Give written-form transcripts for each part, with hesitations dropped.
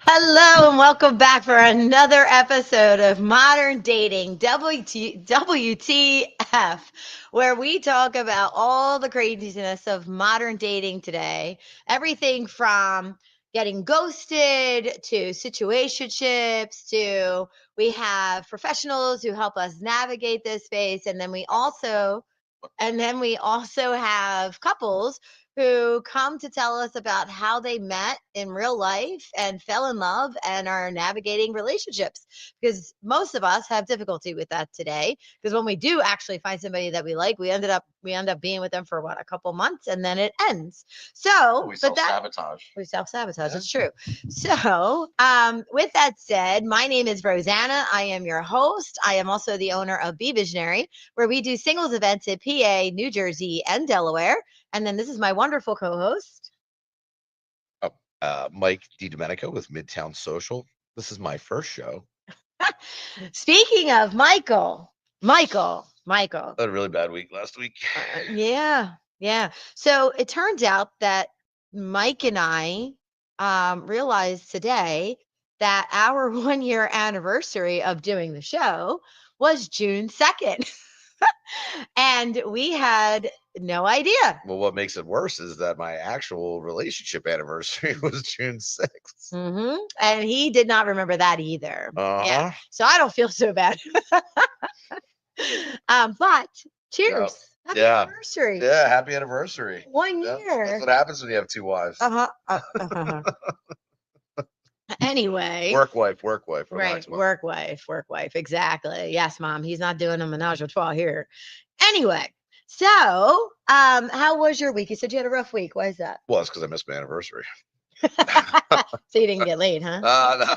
Hello and welcome back for another episode of Modern Dating WTF, where we talk about all the craziness of modern dating today. Everything from getting ghosted to situationships to we have professionals who help us navigate this space, and then we also have couples who come to tell us about how they met in real life and fell in love and are navigating relationships. Because most of us have difficulty with that today. Because when we do actually find somebody that we like, we end up being with them for a couple months and then it ends. So, We but self that sabotage. we self sabotage. Yeah. It's true. So, with that said, my name is Rosanna. I am your host. I am also the owner of BeVisonary, where we do singles events in PA, New Jersey, and Delaware. And then this is my wonderful co-host. Oh, Mike DiDomenico with Midtown Social. This is my first show. Speaking of Michael. I had a really bad week last week. Yeah. So it turns out that Mike and I realized today that our 1 year anniversary of doing the show was June 2nd. And we had no idea. Well, what makes it worse is that my actual relationship anniversary was June 6th. And he did not remember that either. Yeah. Uh-huh. So I don't feel so bad. But Yeah. cheers. Happy Yeah. anniversary. Yeah. Happy anniversary. One Yeah. year. That's what happens when you have two wives. Uh-huh. Anyway. Work wife. Right. Relax, Mom. Work wife. Exactly. Yes, Mom. He's not doing a menage a trois here. Anyway. So, how was your week? You said you had a rough week. Why is that? Well, it's because I missed my anniversary. So you didn't get laid, huh? No.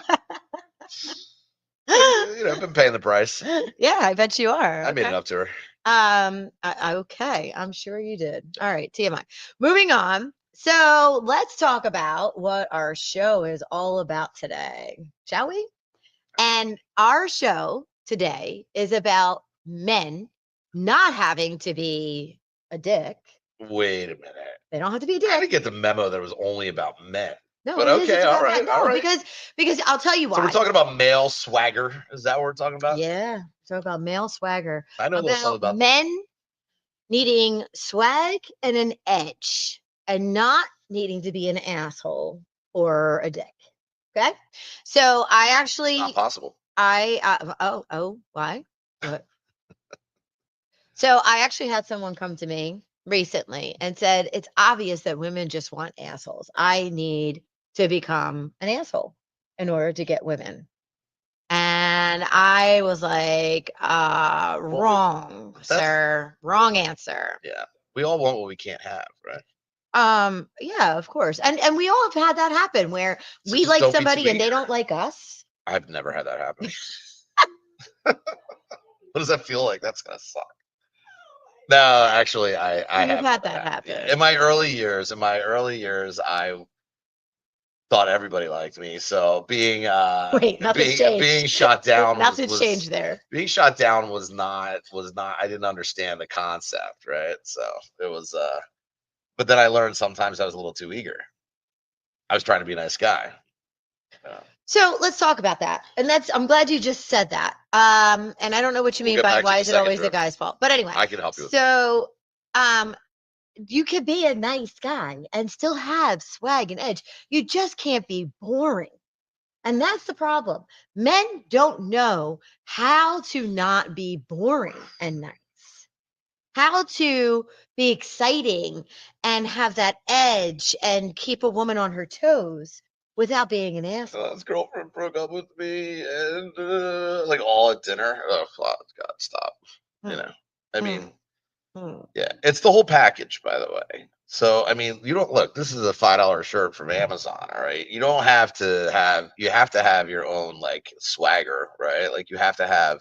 I've been paying the price. Yeah, I bet you are. I made it up to her. Okay, I'm sure you did. All right, TMI. Moving on. So let's talk about what our show is all about today, shall we? And our show today is about men not having to be a dick. Wait a minute. They don't have to be a I didn't dick. get the memo that it was only about men. No, But it is. okay, It's all about right, men. all No, right. because I'll tell you So we're why. talking about male swagger. Is that what we're talking about? Yeah, talk about male swagger. I know a little something About about this. men needing swag and an edge and not needing to be an asshole or a dick. Okay. So I actually, Not possible. why? What? So I actually had someone come to me recently and said, it's obvious that women just want assholes. I need to become an asshole in order to get women. And I was like, wrong, sir. Wrong answer. Yeah. We all want what we can't have, right? Yeah, of course. And we all have had that happen where So we just like don't be somebody too and they eager. don't like us. I've never had that happen. What does that feel like? That's gonna suck. No, actually, I You've have had had that that. happen. Yeah. In my early years, I thought everybody liked me. So Wait, nothing's changed. being shot down Nothing's changed there. being shot down was not I didn't understand the concept, right? So it was but then I learned sometimes I was a little too eager. I was trying to be a nice guy. So let's talk about that. And I'm glad you just said that. And I don't know what you We'll mean get by back to why the is it second always the drift. guy's fault? But anyway, I can help you with so you can be a nice guy and still have swag and edge. You just can't be boring. And that's the problem. Men don't know how to not be boring and nice, how to be exciting and have that edge and keep a woman on her toes without being an asshole. his girlfriend broke up with me and like all at dinner. Oh God, stop. You know. I mean, yeah, it's the whole package, by the way. So, I mean, you don't look, this is a $5 shirt from Amazon, all right? You don't have to have, you have to have your own like swagger, right? Like you have to have,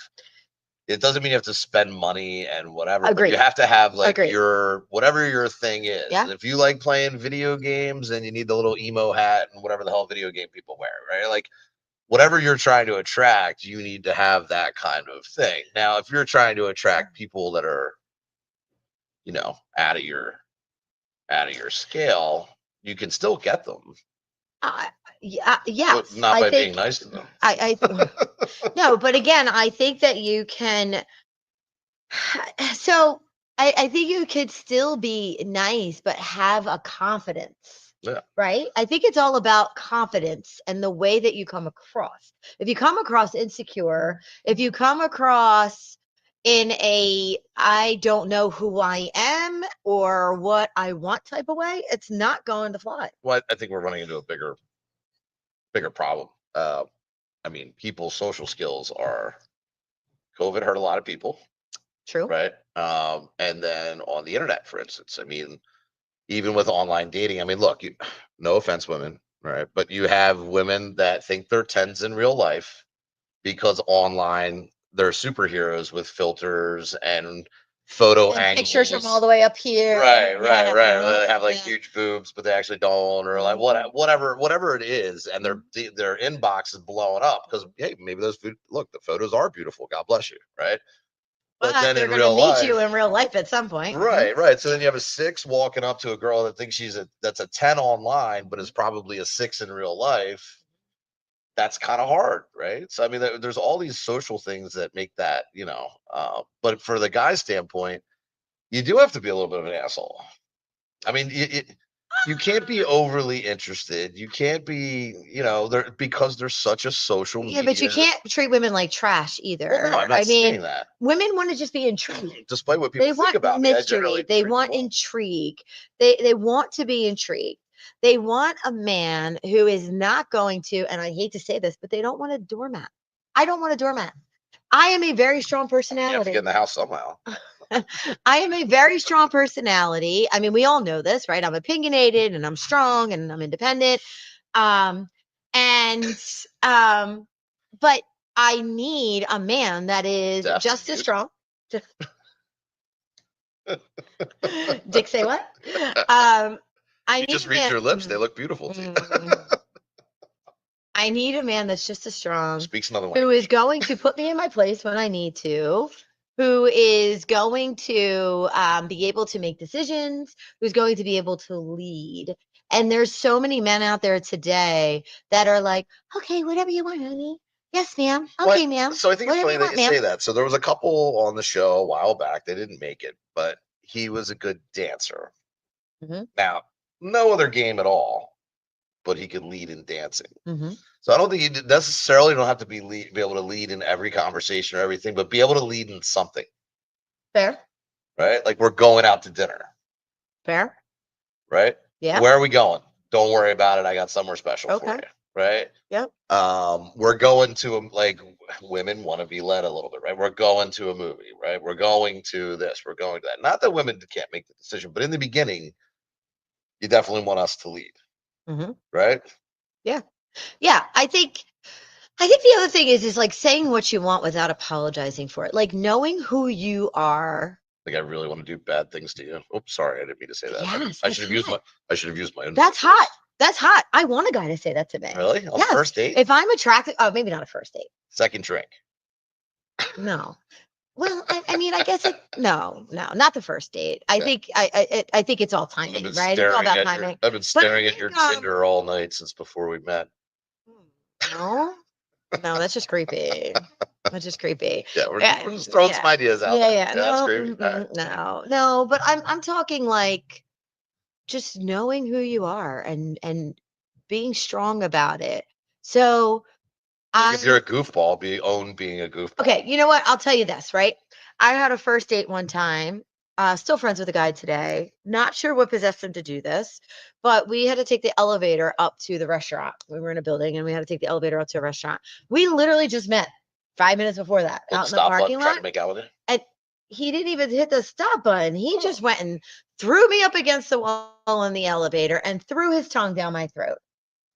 it doesn't mean you have to spend money and whatever, but Agreed. you have to have like Agreed. your, whatever your thing is. Yeah. If you like playing video games and you need the little emo hat and whatever the hell video game people wear, right? Like whatever you're trying to attract, you need to have that kind of thing. Now, if you're trying to attract people that are, out of your scale, you can still get them. Yes, Not I by think being nice to them. no, but again, I think that you can. So I think you could still be nice, but have a confidence, Yeah. right? I think it's all about confidence and the way that you come across. If you come across insecure, if you come across in a I don't know who I am or what I want type of way, it's not going to fly. Well, I think we're running into a bigger problem. I mean, people's social skills are COVID hurt a lot of people, True. right? And then on the internet, for instance, I mean, even with online dating, I mean, look, no offense, women, right? But you have women that think they're tens in real life because online they're superheroes with filters and photo And pictures from all angles. the way up here. Right. Yeah. They have like Yeah. huge boobs, but they actually don't, or like whatever it is, and their inbox is blowing up because hey, maybe look, the photos are beautiful. God bless you, right? But But then they're in going to real meet you life, in real life at some point. right. So then you have a 6 walking up to a girl that thinks that's a 10 online, but is probably a 6 in real life. That's kind of hard, right? So I mean, there's all these social things that make that, but for the guy's standpoint, you do have to be a little bit of an asshole. I mean, you can't be overly interested. You can't be, there because there's such a social Yeah, but you media. can't treat women like trash Well, no, either. I'm not I mean, saying that. women want to just be intrigued. Despite what people They think want about me, I mystery. generally They treat them want well. intrigue. They want to be intrigued. They want a man who is not going to, and I hate to say this, but they don't want a doormat. I don't want a doormat. I am a very strong You have to personality. get in the house somehow. I am a very strong personality. I mean, we all know this, right? I'm opinionated and I'm strong and I'm independent. Um, and but I need a man that is Deaf and just as mute. strong. Dick, say what? I You need just a read man. your lips; they look beautiful to you. I need a man that's just as strong, Speaks another who is language. going to put me in my place when I need to, who is going to be able to make decisions, who's going to be able to lead. And there's so many men out there today that are like, okay, whatever you want, honey. Yes, ma'am. Okay, ma'am. So I think it's Whatever funny you that want, you ma'am. say that. So there was a couple on the show a while back. They didn't make it, but he was a good dancer. Mm-hmm. Now, no other game at all, but he could lead in dancing. Mm-hmm. So I don't think you necessarily don't have to be able to lead in every conversation or everything, but be able to lead in something, Fair. right? Like we're going out to dinner, Fair. right? Yeah. Where are we going? Don't worry about it. I got somewhere special for Okay. you, right? Yep. We're going to like women want to be led a little bit, right? We're going to a movie, right? We're going to this, we're going to that. Not that women can't make the decision, but in the beginning, you definitely want us to lead, Mm-hmm. right? Yeah. Yeah. I think the other thing is like saying what you want without apologizing for it. Like knowing who you are. Like I really want to do bad things to you. Oops, sorry, I didn't mean to say that. Yes, I that's should have used hot. my own That's voice. hot. That's hot. I want a guy to say that to me. Really? On the Yes. first date? If I'm attracted, oh, maybe not a first date. Second drink. No. Well, I mean, I guess no, not the first date. I Yeah. think I think it's all timing, right? It's all about timing. I've been But I staring at think your Tinder all night since before we met. no, no, that's just creepy. That's just creepy. Yeah, Yeah, we're just throwing some yeah, ideas out yeah, there. yeah. Yeah, that's No, creepy. All right. no. But I'm talking like just knowing who you are and being strong about it. So Like if you're I a goofball, own being a goofball. okay, you know what? I'll tell you this, right? I had a first date one time. Still friends with the guy today. Not sure what possessed him to do this, but we had to take the elevator up to the restaurant. We were in a building and we had to take the elevator up to a restaurant. We literally just met 5 minutes before that Hit the out in the stop button, parking trying lot. to make out with it. And he didn't even hit the stop button. He just went and threw me up against the wall in the elevator and threw his tongue down my throat.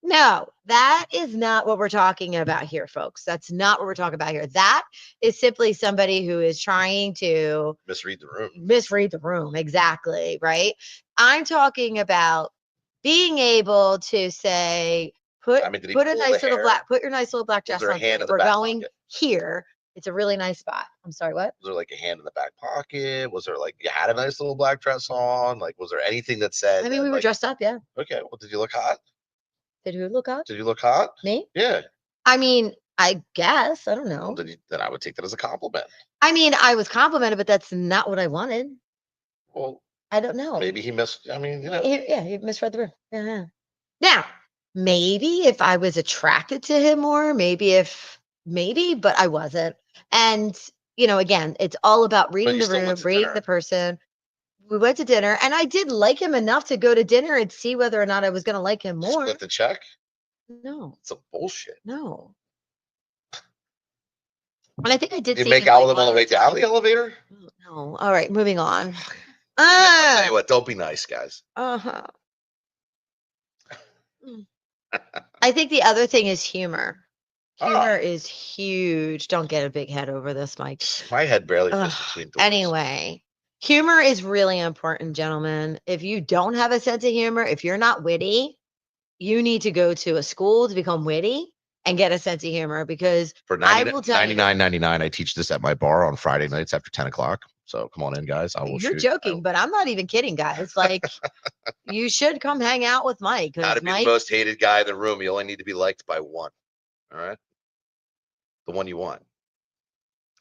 No, that is not what we're talking about here, folks. That's not what we're talking about here. That is simply somebody who is trying to Misread the room. misread the room. Exactly. Right. I'm talking about being able to say, I mean, did he pull the hair? put your nice little black Was dress there a on hand today. in the We're back going pocket? here. It's a really nice spot. I'm sorry, what? Was there like a hand in the back pocket? Was there like you had a nice little black dress on? Like, was there anything that said I mean, that we were like, dressed up, yeah. okay, well, did you look hot? Did who look hot? Did you look hot? Me? Yeah. I mean, I guess. I don't know. Well, then I would take that as a compliment. I mean, I was complimented, but that's not what I wanted. Well, I don't know. maybe he missed. I mean, he misread the room. Yeah. Now, maybe if I was attracted to him more, maybe, but I wasn't. And again, it's all about reading the room, reading the person. We went to dinner, and I did like him enough to go to dinner and see whether or not I was going to like him more. Split the check? No. It's some bullshit. No. And I think I did. Did you make out with him on the way down the elevator? No. All right, moving on. I'll tell you what, don't be nice, guys. Uh-huh. I think the other thing is humor. Humor is huge. Don't get a big head over this, Mike. My head barely fits between doors. Anyway, humor is really important, gentlemen. If you don't have a sense of humor, if you're not witty, you need to go to a school to become witty and get a sense of humor, because for $99.99, I teach this at my bar on Friday nights after 10 o'clock. So come on in, guys. You're joking, but I'm not even kidding, guys. Like, you should come hang out with Mike. How to be the most hated guy in the room. You only need to be liked by one. All right? The one you want.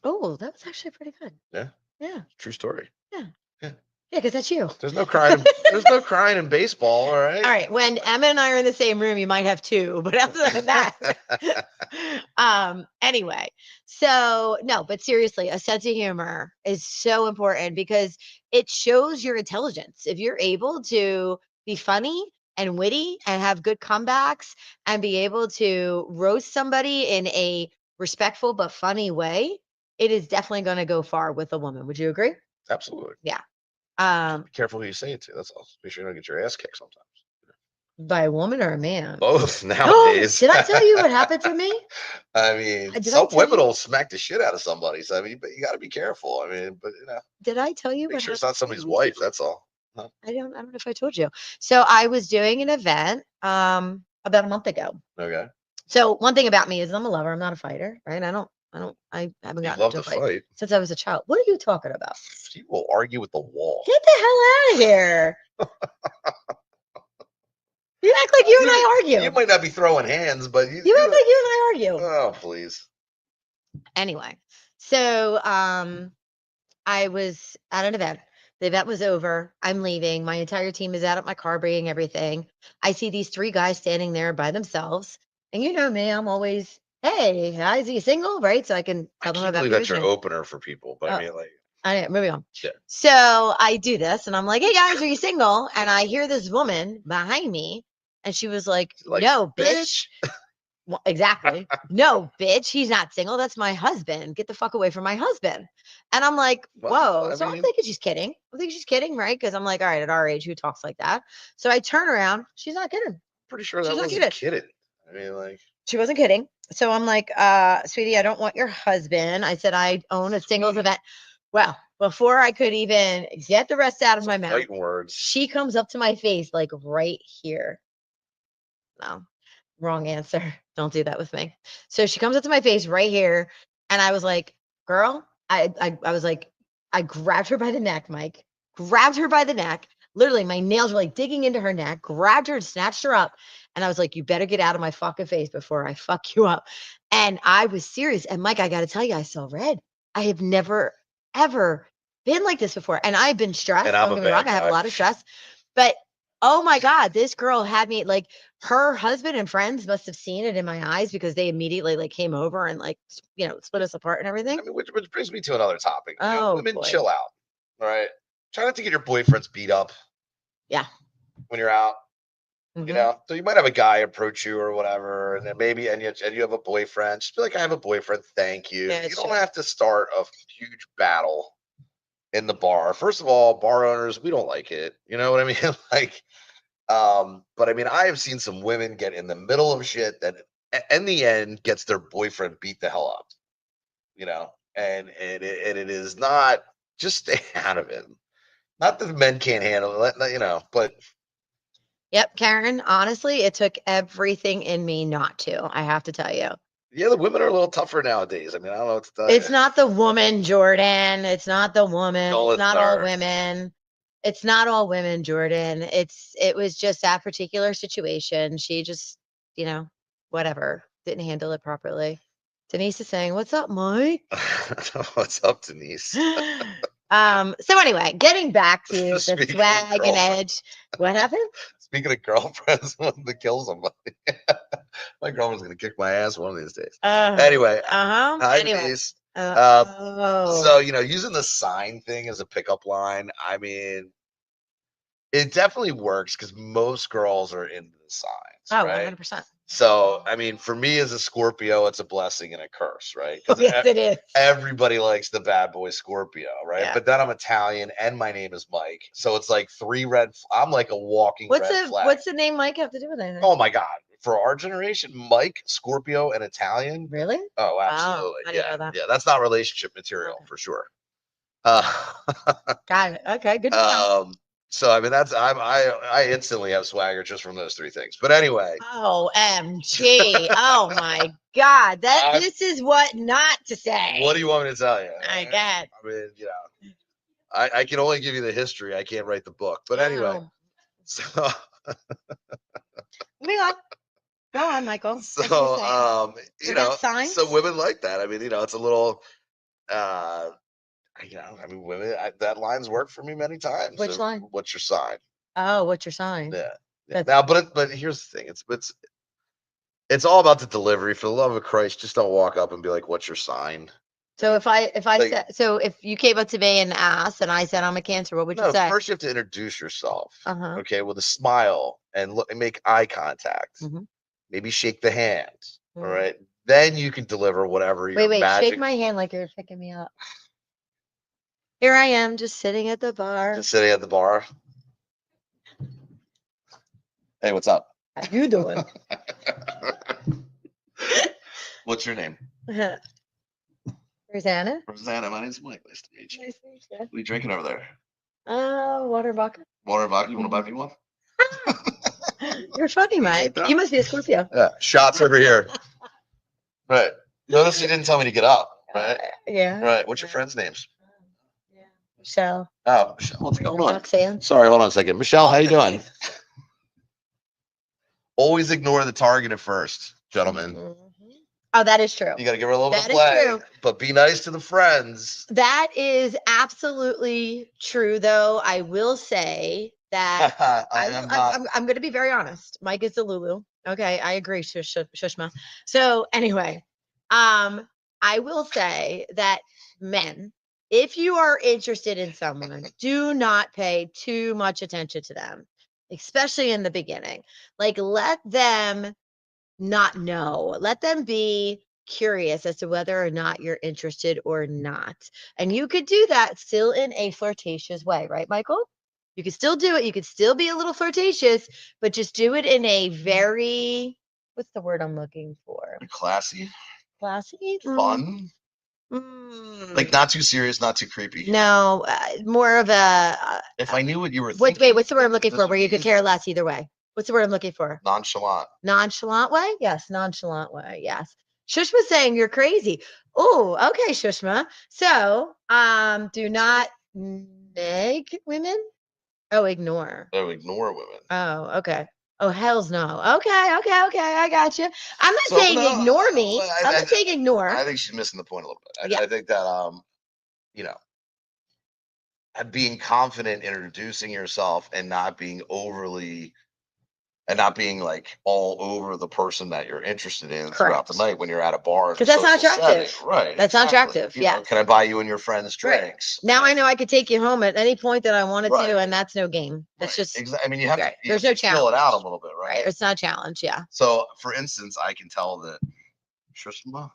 Oh, that was actually pretty good. Yeah? Yeah. True story. Yeah. Yeah. Yeah, because that's you. There's no crying. There's no crying in baseball, all right? All right. When Emma and I are in the same room, you might have two, but other than that. Anyway, so no, but seriously, a sense of humor is so important because it shows your intelligence. If you're able to be funny and witty and have good comebacks and be able to roast somebody in a respectful but funny way, it is definitely going to go far with a woman. Would you agree? Absolutely. Yeah. Be careful who you say it to. That's all. Make sure you don't get your ass kicked sometimes. By a woman or a man? Both nowadays. Did I tell you what happened to me? I mean, some women will smack the shit out of somebody. So I mean, but you got to be careful. I mean, but Did I tell you? Make sure it's not somebody's wife. That's all. Huh? I don't know if I told you. So I was doing an event about a month ago. Okay. So one thing about me is I'm a lover. I'm not a fighter, right? I haven't gotten to fight since I was a child. What are you talking about? You will argue with the wall. Get the hell out of here. You act like you and I argue. You might not be throwing hands, but you act like you and I argue. Oh, please. Anyway, so I was at an event. The event was over. I'm leaving. My entire team is out at my car bringing everything. I see these three guys standing there by themselves. And you know me, I'm always, hey, is he single? Right? So I can tell them about that's your opener for people. But I mean, like, moving on. Yeah. So I do this and I'm like, hey guys, are you single? And I hear this woman behind me and she was like no, bitch. Well, exactly. No, bitch, he's not single. That's my husband. Get the fuck away from my husband. And I'm like, whoa. I'm thinking she's kidding. I think she's kidding, right? Because I'm like, all right, at our age, who talks like that? So I turn around. She's not kidding. Pretty sure that wasn't kidding. I mean, like, she wasn't kidding. So I'm like, sweetie, I don't want your husband. I said, I own a singles event. Well, before I could even get the rest out of my mouth, words. She comes up to my face, like right here. No. Wrong answer. Don't do that with me. So she comes up to my face right here. And I was like, girl, I was like, I grabbed her by the neck, Mike, grabbed her by the neck. Literally, my nails were like digging into her neck, grabbed her and snatched her up. And I was like, you better get out of my fucking face before I fuck you up. And I was serious. And Mike, I got to tell you, I saw red. I have never, ever been like this before. And I've been stressed. Don't get me wrong. I have a lot of stress. But oh my God, this girl had me like, her husband and friends must have seen it in my eyes because they immediately like came over and like, split us apart and everything. I mean, which brings me to another topic. Women, chill out. All right. Try not to get your boyfriends beat up. Yeah. When you're out. Mm-hmm. So you might have a guy approach you or whatever, and then maybe and you have a boyfriend. Just be like, I have a boyfriend. Thank you. Yeah, you don't have to start a huge battle in the bar. First of all, bar owners, we don't like it. You know what I mean? Like, but I mean, I have seen some women get in the middle of shit that in the end gets their boyfriend beat the hell up. And it is not, just stay out of it. Not that men can't handle it, but. Yep, Karen, honestly, it took everything in me not to, I have to tell you. Yeah, the women are a little tougher nowadays. I mean, I don't know what to tell you. It's not the woman, Jordan. It's not the woman. No, it's not all women. It's not all women, Jordan. It was just that particular situation. She just whatever, didn't handle it properly. Denise is saying, "What's up, Mike?" What's up, Denise? So anyway, getting back to the swag and edge. What happened? Speaking of girlfriends wanting to kill somebody, my girlfriend's gonna kick my ass one of these days. Anyway, hi, Denise. So using the sign thing as a pickup line, I mean, it definitely works because most girls are into the signs. Oh, right? 100%. So, I mean, for me as a Scorpio, it's a blessing and a curse, right? Yes, it is. Everybody likes the bad boy Scorpio, right? Yeah. But then I'm Italian and my name is Mike. So it's like I'm like a walking red flag. What's the name Mike have to do with anything? Oh my God. For our generation, Mike, Scorpio, and Italian. Really? Oh, absolutely. I didn't know that. Yeah, that's not relationship material for sure. Got it. Okay, good to know. So I mean I instantly have swagger just from those three things. But anyway. OMG. Oh my God. This is what not to say. What do you want me to tell you? I get. I mean, I can only give you the history. I can't write the book. But anyway. So moving on. Go on, Michael. So signs? So women like that. I mean, it's a little I mean, women, that line's worked for me many times. Which line? What's your sign? Oh, what's your sign? Yeah. Now, but here's the thing. It's all about the delivery. For the love of Christ, just don't walk up and be like, "What's your sign?" So if I said, so if you came up to me and asked, and I said I'm a Cancer, what would you say? First you have to introduce yourself. Okay, with a smile and look and make eye contact. Maybe shake the hand. All right. Then you can deliver whatever your magic. Shake my hand like you're picking me up. Here I am, just sitting at the bar. Hey, what's up? How you doing? What's your name? Rosanna. Rosanna, my name's Mike. Nice to meet you. Nice to meet you. What are you drinking over there? Water vodka. Water vodka? You want to buy me one? You're funny, Mike. You must be a Scorpio. Yeah, shots over here. Right. Notice you didn't tell me to get up, right? Yeah. Right. What's your friends' names? Michelle. Oh, Michelle. What's going on? Roxanne. Sorry, hold on a second. Michelle, how you doing? Always ignore the target at first, gentlemen. Oh, that is true. You got to give her a little bit of play, but be nice to the friends. That is absolutely true, though. I will say that I'm going to be very honest. Mike is the Lulu. Okay, I agree, Shushma. So anyway, I will say that men, if you are interested in someone, do not pay too much attention to them, especially in the beginning. Like, let them not know. Let them be curious as to whether or not you're interested or not. And you could do that still in a flirtatious way, right, Michael? You could still do it. You could still be a little flirtatious, but just do it in a very, what's the word I'm looking for? Classy. Fun. Like not too serious, not too creepy. No, more of a. If I knew what you were thinking. Wait, what's the word I'm looking for? Where you could care less either way. What's the word I'm looking for? Nonchalant. Nonchalant way? Yes, nonchalant way. Yes. Shushma's saying you're crazy. Oh, okay, Shushma. So, do not neg women. Oh, ignore. Oh, ignore women. Oh, okay. Oh, hells no. Okay. I got you. I'm not saying ignore me. I'm not saying ignore. I think she's missing the point a little bit. I think that, being confident in introducing yourself and not being like all over the person that you're interested in throughout the night when you're at a bar. Because that's not attractive. Setting. Right. That's not attractive. Yeah. Can I buy you and your friends drinks? Right. Now I know I could take you home at any point that I wanted to, and that's no game. That's just. I mean, you have to. There's no challenge. Fill it out a little bit, right? It's not a challenge. Yeah. So, for instance, I can tell that Shushma,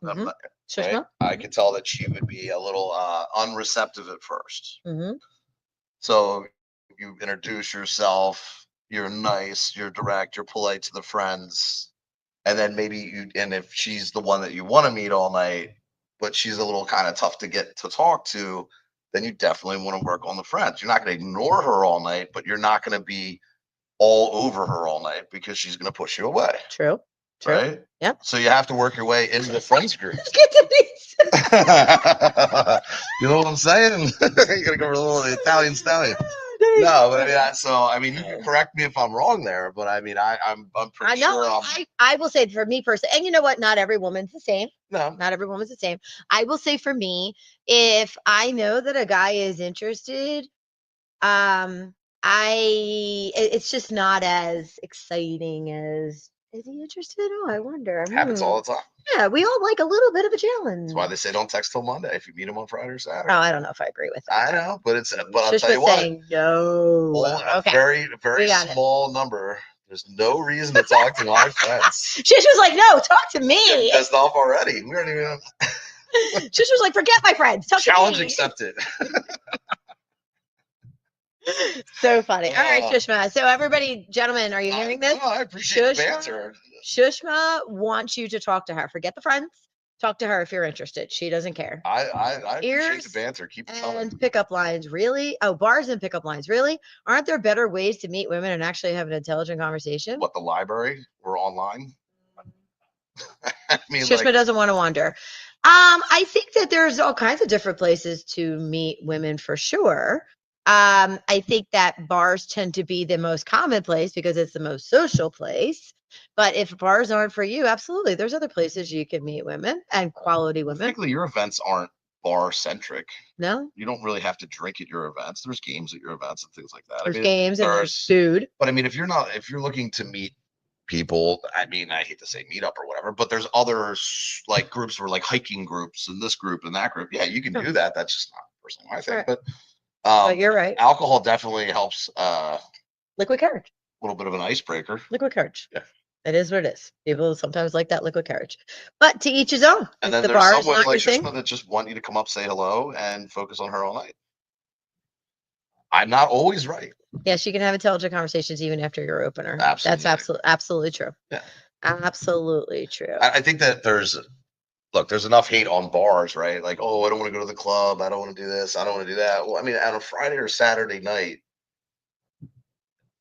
I can tell that she would be a little unreceptive at first. So you introduce yourself. You're nice, you're direct, you're polite to the friends. And then and if she's the one that you want to meet all night, but she's a little kind of tough to get to talk to, then you definitely want to work on the friends. You're not going to ignore her all night, but you're not going to be all over her all night because she's going to push you away. True. Right? Yeah. So you have to work your way into the friends group. You know what I'm saying? You got to go for a little Italian stallion. No, but I mean, you can correct me if I'm wrong there, but I mean, I'm pretty sure. I will say for me personally, and you know what? Not every woman's the same. No, not every woman's the same. I will say for me, if I know that a guy is interested, it's just not as exciting as, is he interested? Oh, I wonder. happens all the time. Yeah, we all like a little bit of a challenge. That's why they say don't text till Monday if you meet them on Friday or Saturday. Oh, I don't know if I agree with that. I know, but I'll tell you what. Saying no. A very, very small number. There's no reason to talk to my friends. Shish was like, no, talk to me. Pissed off already. We aren't even. Shish was like, forget my friends. Talk Challenge to me. accepted. So funny. All right, Shushma. So everybody, gentlemen, are you hearing this? I appreciate the banter. Shushma wants you to talk to her. Forget the friends. Talk to her if you're interested. She doesn't care. I appreciate the banter. Keep it coming. And pickup lines, really? Oh, bars and pickup lines, really? Aren't there better ways to meet women and actually have an intelligent conversation? What, the library or online? I mean, Shushma doesn't want to wander. I think that there's all kinds of different places to meet women for sure. I think that bars tend to be the most common place because it's the most social place. But if bars aren't for you, absolutely, there's other places you can meet women and quality women. Frankly, your events aren't bar centric. No, you don't really have to drink at your events. There's games at your events and things like that. There's games and there's food. But I mean, if you're looking to meet people, I mean, I hate to say meet up or whatever, but there's other like groups where like hiking groups and this group and that group. Yeah, you can do that. That's just not personally my thing. Right. But you're right. Alcohol definitely helps. Liquid courage. A little bit of an icebreaker. Liquid courage. Yeah. It is what it is. People sometimes like that liquid courage, but to each his own. And then there's someone like Shushma that just want you to come up, say hello, and focus on her all night. I'm not always right. Yeah, she can have intelligent conversations even after your opener. Absolutely. That's absolutely true. Yeah, absolutely true. I think that there's enough hate on bars, right? Like, oh, I don't want to go to the club. I don't want to do this. I don't want to do that. Well, I mean, on a Friday or Saturday night,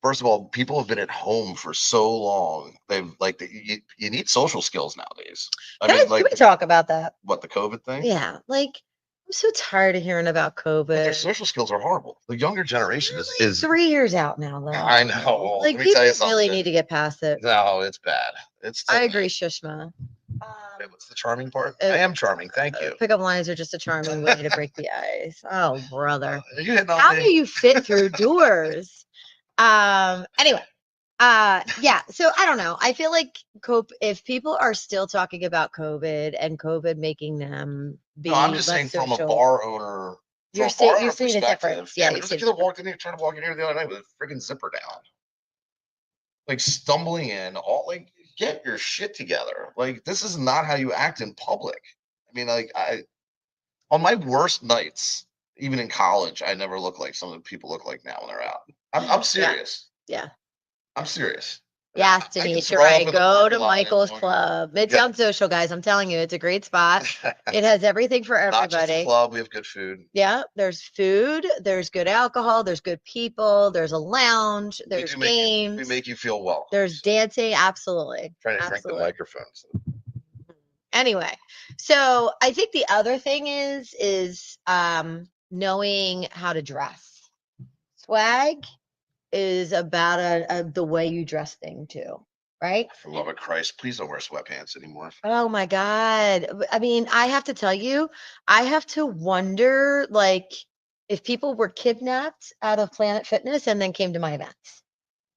first of all, people have been at home for so long. They've you need social skills nowadays. Can we talk about that? What, the COVID thing? Yeah, I'm so tired of hearing about COVID. But their social skills are horrible. The younger generation is 3 years out now, though. I know. Let me tell you something. Really need to get past it. No, it's bad. I agree, Shushma. What's the charming part? I am charming. Thank you. Pickup lines are just a charming way to break the ice. Oh, brother. How do you fit through doors? Anyway, yeah. So I don't know. I feel like if people are still talking about COVID and COVID making them be I'm just saying social, from a bar owner. You're seeing a difference. Yeah, because a kid walked in here, trying to walk in here the other night with a freaking zipper down, like stumbling in, all like, get your shit together. Like, this is not how you act in public. I mean, like, on my worst nights, even in college, I never look like some of the people look like now when they're out. I'm serious. Yeah. I'm serious. Yes, Denise, you're right. Go to Michael's Club. Midtown Social, guys. I'm telling you, it's a great spot. It has everything for everybody. Not just a club. We have good food. Yeah, there's food. There's good alcohol. There's good people. There's a lounge. There's games. We make you feel welcome. There's dancing. Absolutely. Trying to drink the microphones. Anyway, so I think the other thing is knowing how to dress. Swag is about the way you dress thing too, right? For love of Christ, please don't wear sweatpants anymore. Oh my God. I mean, I have to tell you, I have to wonder, like, if people were kidnapped out of Planet Fitness and then came to my events.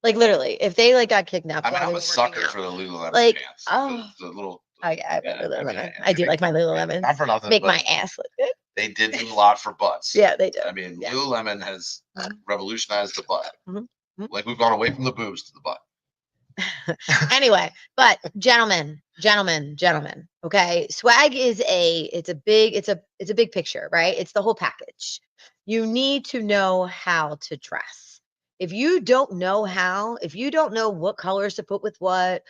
Like, literally, if they got kidnapped. I mean, I'm a sucker for the Lululemon pants. Oh, the little. I Lululemon. I do like my Lululemons. Not for nothing. Make my ass look good. They did do a lot for butts. Yeah, they do. I mean, Lululemon has revolutionized the butt. Mm-hmm. Like, we've gone away from the boobs to the butt. Anyway, but gentlemen, okay, swag is it's a big picture, right? It's the whole package. You need to know how to dress. If you don't know how, if you don't know what colors to put with what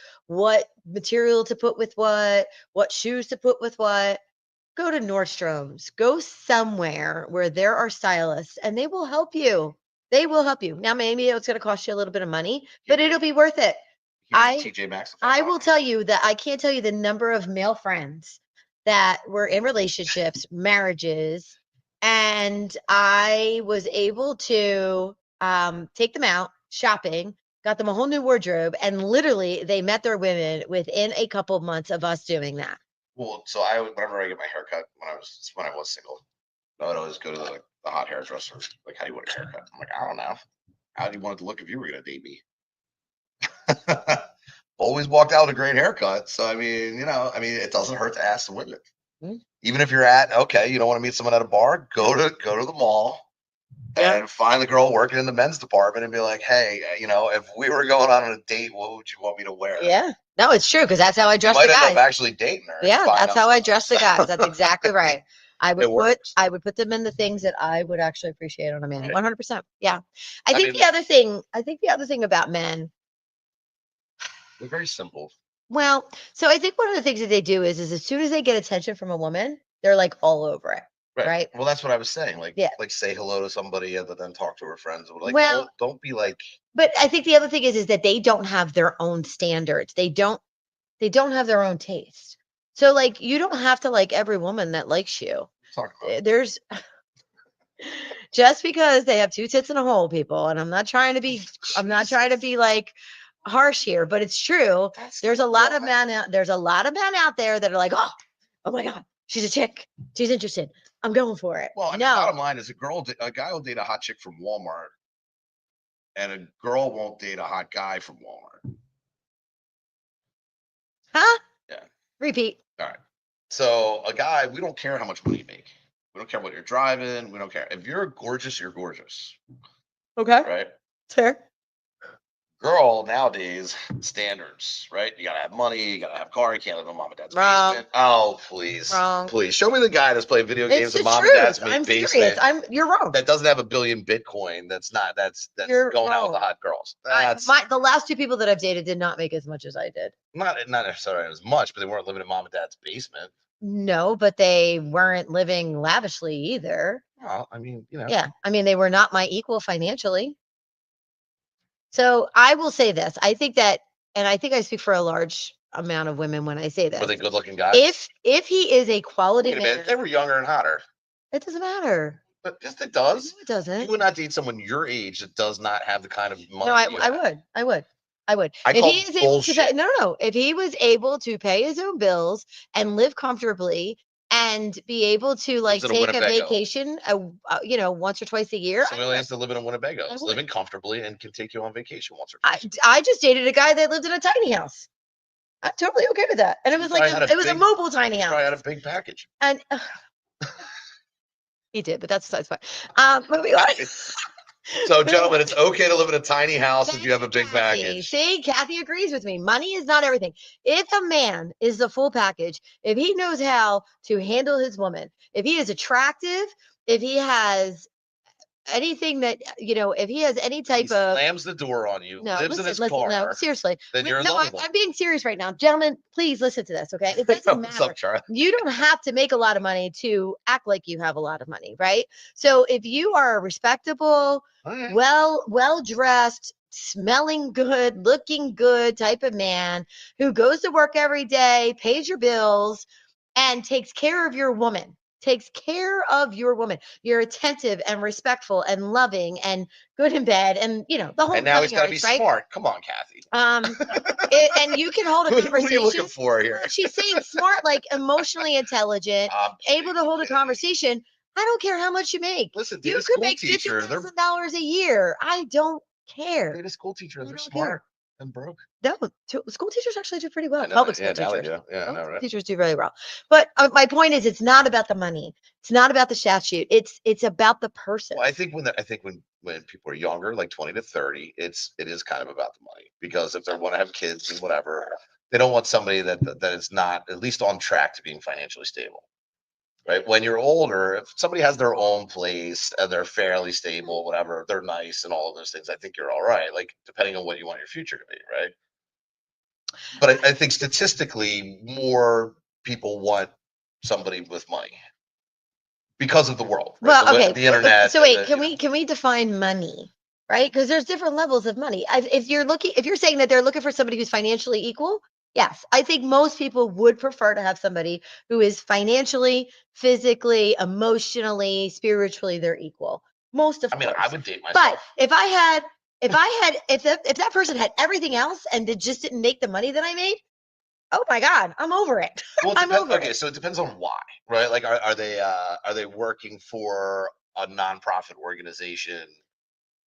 material to put with what shoes to put with what, go to Nordstrom's, go somewhere where there are stylists and they will help you. They will help you. Now, maybe it's going to cost you a little bit of money, but it'll be worth it. TJ Maxx. I will tell you that I can't tell you the number of male friends that were in relationships, marriages, and I was able to take them out shopping, got them a whole new wardrobe, and literally they met their women within a couple of months of us doing that. Well, so whenever I get my haircut when I was single, I would always go to the hot hairdresser. Like, how do you want your haircut? I'm like, I don't know. How do you want it to look if you were gonna date me? Always walked out with a great haircut. So I mean, it doesn't hurt to ask the women. Mm-hmm. Even if you're you don't want to meet someone at a bar, go to the mall and find the girl working in the men's department and be like, hey, if we were going on a date, what would you want me to wear? Yeah. No, it's true, because that's how I dress the guys. You might end up actually dating her. Yeah, that's how I dress the guys. That's exactly right. I would put them in the things that I would actually appreciate on a man. 100%. Yeah. I think the other thing about men, they're very simple. Well, so I think one of the things that they do is as soon as they get attention from a woman, they're like all over it. Right. Well, that's what I was saying. Like, say hello to somebody and then talk to her friends. Like, don't be like. But I think the other thing is that they don't have their own standards. They don't have their own taste. So like, you don't have to like every woman that likes you. There's just because they have 2 tits in a hole, people. And I'm not trying to be like harsh here, but it's true. There's a lot of men out there that are like, oh my God, she's a chick. She's interested. I'm going for it. Well, bottom line is a guy will date a hot chick from Walmart, and a girl won't date a hot guy from Walmart. Huh? Yeah. Repeat. All right. So a guy, we don't care how much money you make. We don't care what you're driving. We don't care. If you're gorgeous, you're gorgeous. Okay. Right? Fair. Girl nowadays, standards, right? You gotta have money, you gotta have a car, you can't live in mom and dad's basement. Oh, please. Wrong. Please. Show me the guy that's playing video games in mom and dad's basement. Serious. You're wrong. That doesn't have $1 billion Bitcoin. That's going out with the hot girls. The last 2 people that I've dated did not make as much as I did. Not necessarily as much, but they weren't living in mom and dad's basement. No, but they weren't living lavishly either. Well, I mean, Yeah. I mean, they were not my equal financially. So I will say this. I think that, and I think I speak for a large amount of women when I say this. Were they good looking guys? If he is a quality man. They were younger and hotter. It doesn't matter. But yes, it does. No, it doesn't. You would not date someone your age that does not have the kind of money. No, I would. If he is able to pay, no. If he was able to pay his own bills and live comfortably and be able to like take a vacation, once or twice a year. So he only has to live in a Winnebago. He's living comfortably and can take you on vacation once or twice. I just dated a guy that lived in a tiny house. I'm totally okay with that. And it was like a mobile tiny house. Probably had a big package. And he did, but that's fine. Moving on. So, gentlemen, it's okay to live in a tiny house if you have a big package. See, Kathy agrees with me. Money is not everything. If a man is the full package, if he knows how to handle his woman, if he is attractive, if he has anything that, if he has any type of slams the door on you, lives in his car. No, seriously. Then you're lovable. I'm being serious right now. Gentlemen, please listen to this, okay? It doesn't matter. What's up, Charlie? You don't have to make a lot of money to act like you have a lot of money, right? So if you are a respectable, well-dressed, smelling good, looking good type of man who goes to work every day, pays your bills, and takes care of your woman, you're attentive and respectful and loving and good in bed, and the whole. And now he's got to be smart. Come on, Kathy. And you can hold a conversation. What are you looking for here? She's saying smart, like emotionally intelligent, able to hold a conversation. I don't care how much you make. Listen, you could make $50,000 a year. I don't care. Date a school teacher. They're smart and broke. No, school teachers actually do pretty well. Public school teachers. Right? Teachers do really well. But my point is, it's not about the money. It's not about the statute. It's about the person. Well, I think when people are younger, like 20 to 30, it is kind of about the money, because if they want to have kids and whatever, they don't want somebody that is not at least on track to being financially stable. Right? When you're older, if somebody has their own place and they're fairly stable, whatever, they're nice and all of those things, I think you're all right. Like, depending on what you want your future to be, right? But I think statistically, more people want somebody with money because of the world. Right? Well, okay. The internet. So wait, can we define money? Right? Because there's different levels of money. If you're saying that they're looking for somebody who's financially equal, yes, I think most people would prefer to have somebody who is financially, physically, emotionally, spiritually, they're equal. Most of I mean, course. I would date myself. But if that person had everything else and just didn't make the money that I made, oh my God, I'm over it. Well, I'm over okay, it. so it depends on why, right? Like, are they working for a nonprofit organization,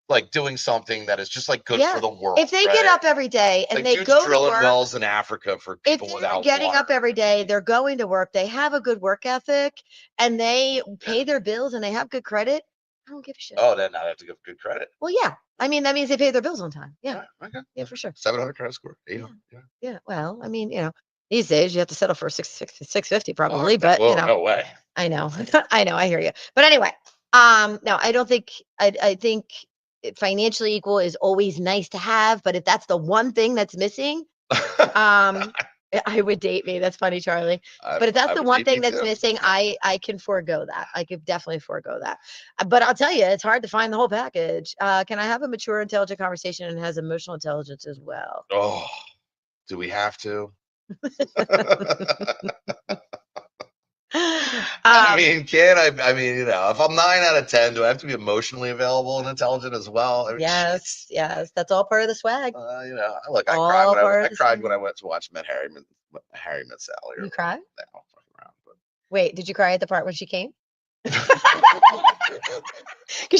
like doing something that is just like good for the world? If they get up every day and like they dudes go to drilling work, wells in Africa for people if they're without getting water. up every day, they're going to work, they have a good work ethic, and they pay their bills and they have good credit, I don't give a shit. Oh, then I have to give good credit. Well, yeah. I mean, that means they pay their bills on time. Yeah. Okay. Yeah, for sure. 700 credit score. 800. Yeah. Well, I mean, these days you have to settle for 650 probably, Oh, but no way. I know. I know. I hear you. But anyway, no, I don't think, I think financially equal is always nice to have, but if that's the one thing that's missing, I would date me. That's funny, Charlie. But if that's the one thing that's missing, I can forego that. I could definitely forego that. But I'll tell you, it's hard to find the whole package. Can I have a mature, intelligent conversation and has emotional intelligence as well? Oh, do we have to? I mean, I mean, if I'm 9 out of 10, do I have to be emotionally available and intelligent as well? I mean, yes, that's all part of the swag. Look, I cried when I went to watch Harry Met Sally. You cried? No, fucking around. But. Wait, did you cry at the part when she came? Because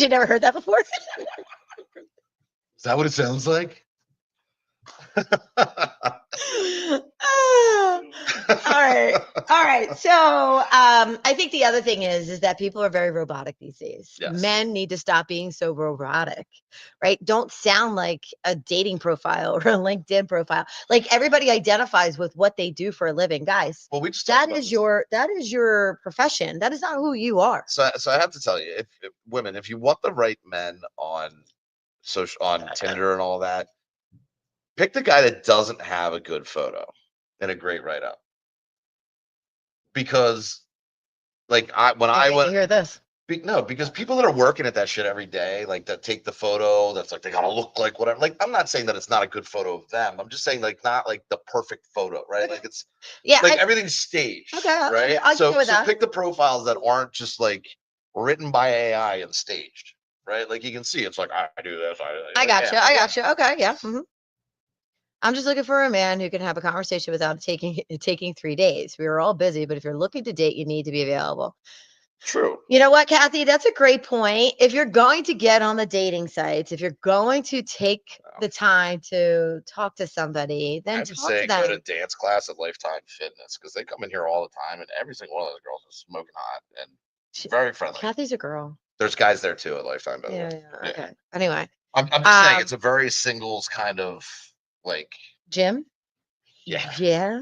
you never heard that before. Is that what it sounds like? All right. So I think the other thing is that people are very robotic these days. Yes. Men need to stop being so robotic, right? Don't sound like a dating profile or a LinkedIn profile. Like everybody identifies with what they do for a living, guys. Well, that is your profession. That is not who you are. So I have to tell you, if women, if you want the right men on Tinder and all that, pick the guy that doesn't have a good photo and a great write-up. Because, like, I went hear this. No, because people that are working at that shit every day, like that take the photo, that's like they gotta look like whatever. Like, I'm not saying that it's not a good photo of them. I'm just saying like not like the perfect photo, right? Like it's like everything's staged. Okay, right? So pick the profiles that aren't just like written by AI and staged, right? Like you can see it's like I do this. I got you. Okay, yeah. Mm-hmm. I'm just looking for a man who can have a conversation without taking 3 days. We are all busy, but if you're looking to date, you need to be available. True. You know what, Kathy? That's a great point. If you're going to get on the dating sites, if you're going to take the time to talk to somebody, then I would say go to dance class at Lifetime Fitness because they come in here all the time, and every single one of those girls is smoking hot and very friendly. Kathy's a girl. There's guys there too at Lifetime. By the way. Yeah. Okay. Anyway, I'm just saying it's a very singles kind of like gym. Yeah.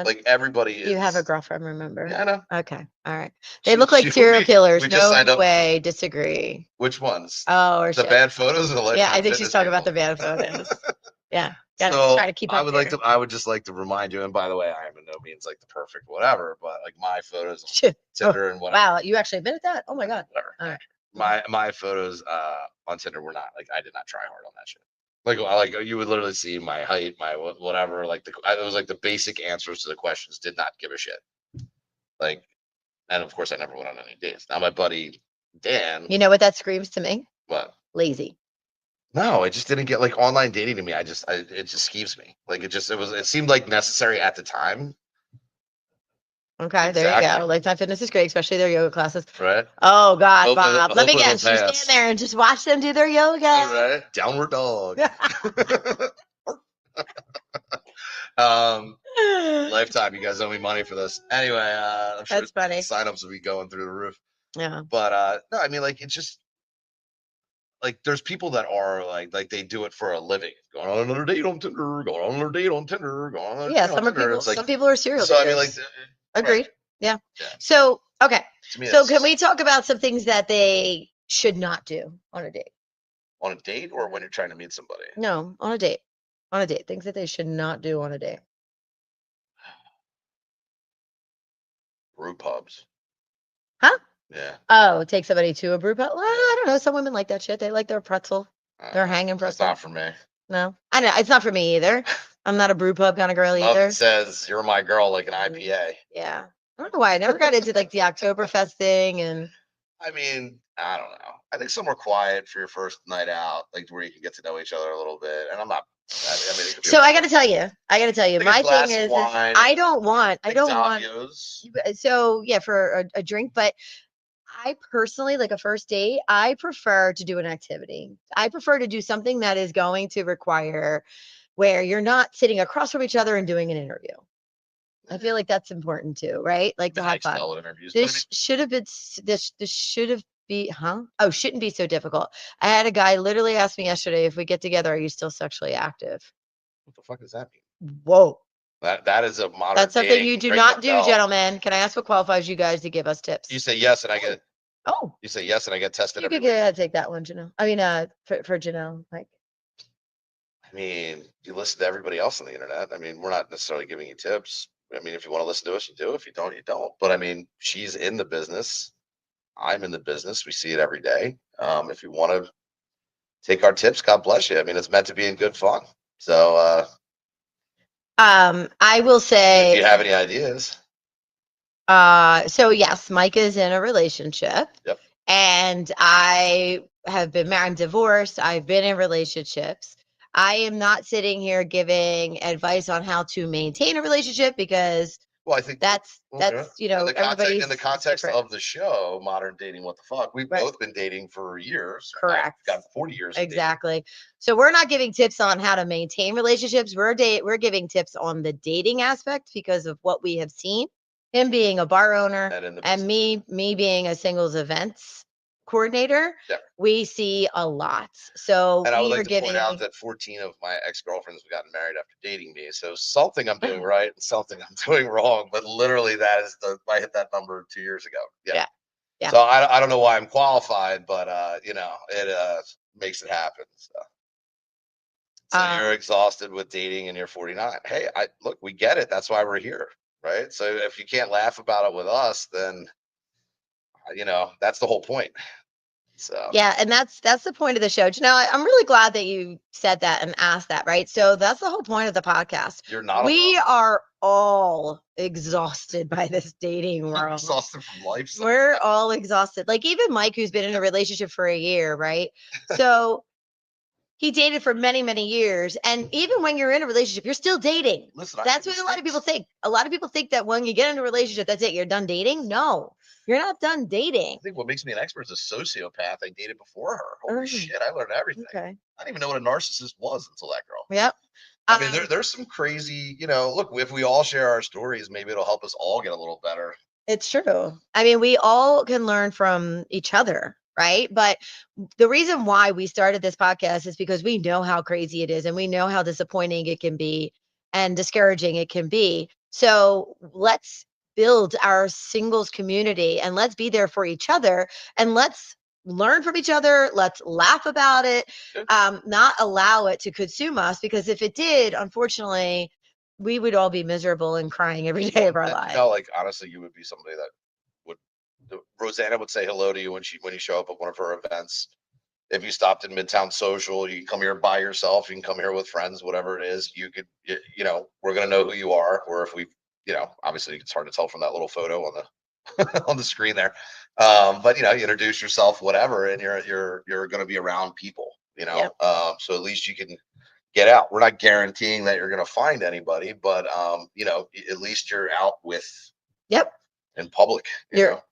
Like everybody is. You have a girlfriend, remember? Yeah, I know. Okay. All right. They look like serial killers. No way. Disagree. Which ones? Oh, or the bad photos or the Lifetime I think she's talking about the bad photos. Yeah. So try to keep up I would just like to remind you, and by the way, I am in no means like the perfect whatever, but like my photos on Tinder and whatever. Wow, you actually admitted that? Oh my God. Whatever. All right. My photos on Tinder were not like I did not try hard on that shit. Like you would literally see my height, my whatever. Like it was like the basic answers to the questions. Did not give a shit. Like, and of course I never went on any dates. Now my buddy Dan. You know what that screams to me? What? Lazy. No, it just didn't get like online dating to me. It just skeeves me. Like it seemed like necessary at the time. Okay, there you go. Lifetime Fitness is great, especially their yoga classes. Right. Oh God, Bob. Let me guess. You stand there and just watch them do their yoga. Right. Downward dog. Lifetime, you guys owe me money for this. Anyway, I'm sure that's funny. Signups will be going through the roof. Yeah. But no, I mean, like it's just like there's people that are like they do it for a living. Going on another date on Tinder, going on another date on Tinder, going on. Yeah, some people are serial killers. So I mean, like, agreed. Right. Yeah. So okay. So can we talk about some things that they should not do on a date? On a date, or when you're trying to meet somebody? No, on a date. On a date, things that they should not do on a date. Brew pubs. Huh? Yeah. Oh, take somebody to a brew pub. Well, I don't know. Some women like that shit. They like their pretzel. They're hanging pretzel. It's not for me. No, I know it's not for me either. I'm not a brew pub kind of girl either. It says you're my girl, like an IPA. Yeah. I don't know why I never got into like the Oktoberfest thing, and I mean, I don't know. I think somewhere quiet for your first night out, like where you can get to know each other a little bit. And I'm not. I mean, it could be So I got to tell you, like a my thing glass of is wine, I don't want, like Davio's. so yeah, for a drink, but I personally, like a first date, I prefer to do an activity. I prefer to do something that is going to require where you're not sitting across from each other and doing an interview. I feel like that's important too, right? Like to have fun. Interviews, This should have been this should have be oh, shouldn't be so difficult. I had a guy literally ask me yesterday, if we get together, are you still sexually active? what the fuck does that mean? Whoa. That is a modern. That's something dating. you do Ring the not do, bell. gentlemen. Can I ask what qualifies you guys to give us tips? You say yes, and I get. Oh, You say yes, and I get tested you every could week. go ahead and take that one, Janelle. I mean, for Janelle, like. I mean, you listen to everybody else on the internet. I mean, we're not necessarily giving you tips. I mean, if you want to listen to us, you do. If you don't, you don't. But I mean, she's in the business. I'm in the business. We see it every day. If you want to take our tips, God bless you. I mean, it's meant to be in good fun. So, I will say, if you have any ideas, so yes, Mike is in a relationship. Yep. And I have been married, I'm divorced. I've been in relationships. I am not sitting here giving advice on how to maintain a relationship because well, I think that's in the everybody's in the context different. of the show, Modern Dating, what the fuck? We've Right. both been dating for years. Correct. I've got 40 years. Exactly. So we're not giving tips on how to maintain relationships. We're giving tips on the dating aspect because of what we have seen. Him being a bar owner and me being a singles events coordinator. Yeah. We see a lot. So and I would we like are to giving point out that 14 of my ex-girlfriends have gotten married after dating me. So something I'm doing right and something I'm doing wrong. But literally, that is I hit that number 2 years ago. Yeah. Yeah. So I don't know why I'm qualified, but it makes it happen. So you're exhausted with dating and you're 49. Hey, look, we get it. That's why we're here, right? So if you can't laugh about it with us, then that's the whole point. So yeah, and that's the point of the show. You know, I'm really glad that you said that and asked that, right? So that's the whole point of the podcast. You're not we alone. are all exhausted by this dating world. I'm exhausted from life. We're all exhausted. Like even Mike, who's been in a relationship for a year, right? So he dated for many, many years. And even when you're in a relationship, you're still dating. Listen, that's what a lot of people think. A lot of people think that when you get into a relationship, that's it. You're done dating. No, you're not done dating. I think what makes me an expert is a sociopath. I dated before her. Holy shit, I learned everything. Okay. I didn't even know what a narcissist was until that girl. Yep. I mean, there's some crazy, look, if we all share our stories, maybe it'll help us all get a little better. It's true. I mean, we all can learn from each other, right? But the reason why we started this podcast is because we know how crazy it is and we know how disappointing it can be and discouraging it can be. So let's build our singles community and let's be there for each other and let's learn from each other. Let's laugh about it, not allow it to consume us, because if it did, unfortunately, we would all be miserable and crying every day of our lives. Like honestly, you would be somebody that Rosanna would say hello to you when you show up at one of her events. If you stopped in Midtown Social, you can come here by yourself. You can come here with friends, whatever it is. You could, we're gonna know who you are. Or if we, obviously it's hard to tell from that little photo on the on the screen there. But you introduce yourself, whatever, and you're gonna be around people. Yep. So at least you can get out. We're not guaranteeing that you're gonna find anybody, but at least you're out with. Yep. In public,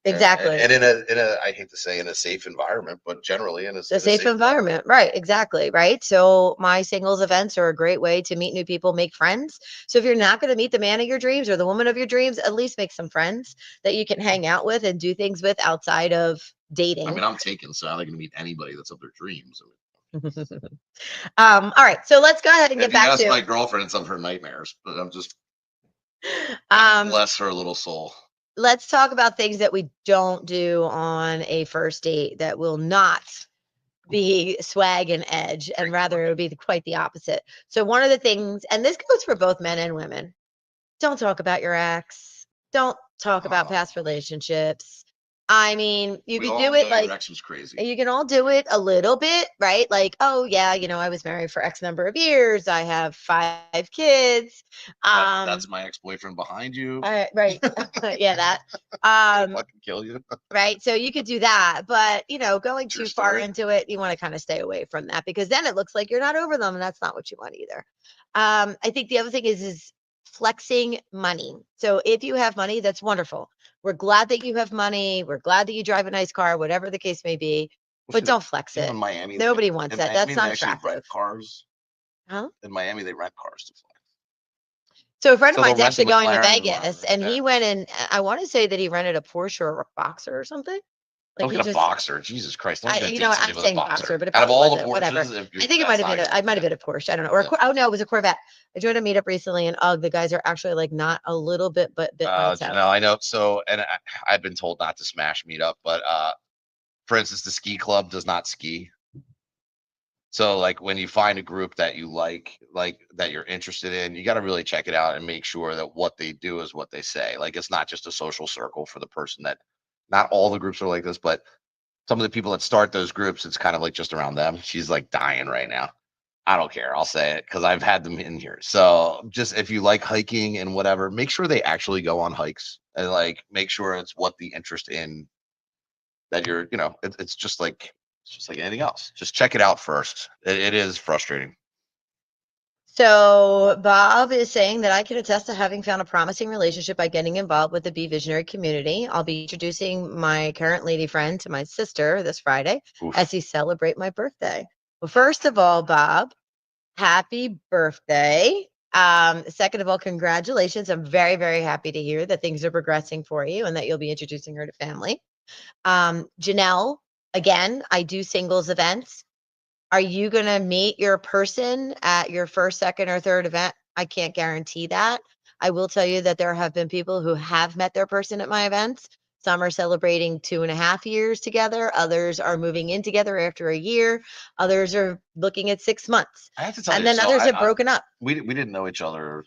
exactly, and in a I hate to say in a safe environment, but generally in a safe environment, right? Exactly, right. So my singles events are a great way to meet new people, make friends. So if you're not going to meet the man of your dreams or the woman of your dreams, at least make some friends that you can hang out with and do things with outside of dating. I mean, I'm taken, so I'm not going to meet anybody that's of their dreams. All right, so let's go ahead and get back to my girlfriend. It's of her nightmares, but I'm just bless her little soul. Let's talk about things that we don't do on a first date that will not be swag and edge, and rather it would be quite the opposite. So one of the things, and this goes for both men and women, don't talk about your ex. Don't talk about past relationships. I mean, you We could all do know it your like ex was crazy. you can all do it a little bit, right? Like, oh yeah, I was married for X number of years. I have 5 kids. That's my ex-boyfriend behind you. Right. Yeah, that. Fucking kill you. Right. So you could do that, but going True too far story. into it, you want to kind of stay away from that because then it looks like you're not over them, and that's not what you want either. I think the other thing is flexing money. So if you have money, that's wonderful. We're glad that you have money. We're glad that you drive a nice car, whatever the case may be, but don't flex it. In Miami, Nobody wants that. That's they not actually rent attractive. cars. Huh? In Miami, they rent cars to fly. So a friend of So they'll mine's rent a actually going to McLaren or Vegas, whatever. and Yeah. he went in. I want to say that he rented a Porsche or a Boxer or something. Like Don't he get a just boxer. Jesus Christ. Don't even What date I'm somebody with a saying boxer. Boxer, but it Out of probably all the wasn't. Whatever. Porsches, I think it might that's have not been. your I might have yeah. been a Porsche. I don't know. Or Yeah. oh no, it was a Corvette. I joined a meetup recently, and the guys are actually like not a little bit, but bit lights out. Janelle, I know. So, and I've been told not to smash meetup, but for instance, the ski club does not ski. So, like when you find a group that you like that you're interested in, you got to really check it out and make sure that what they do is what they say. Like it's not just a social circle for the person that. Not all the groups are like this, but some of the people that start those groups, it's kind of like just around them. She's like dying right now. I don't care. I'll say it because I've had them in here. So just if you like hiking and whatever, make sure they actually go on hikes and like make sure it's what the interest in that you're, it's just like anything else. Just check it out first. It is frustrating. So Bob is saying that I can attest to having found a promising relationship by getting involved with the BeVisonary community. I'll be introducing my current lady friend to my sister this Friday as Oof. we celebrate my birthday. Well, first of all, Bob, happy birthday. Second of all, congratulations. I'm very, very happy to hear that things are progressing for you and that you'll be introducing her to family. Janelle, again, I do singles events. Are you going to meet your person at your first, second, or third event? I can't guarantee that. I will tell you that there have been people who have met their person at my events. Some are celebrating 2.5 years together. Others are moving in together after a year. Others are looking at 6 months. I have to tell And you, then so others have broken up. we didn't know each other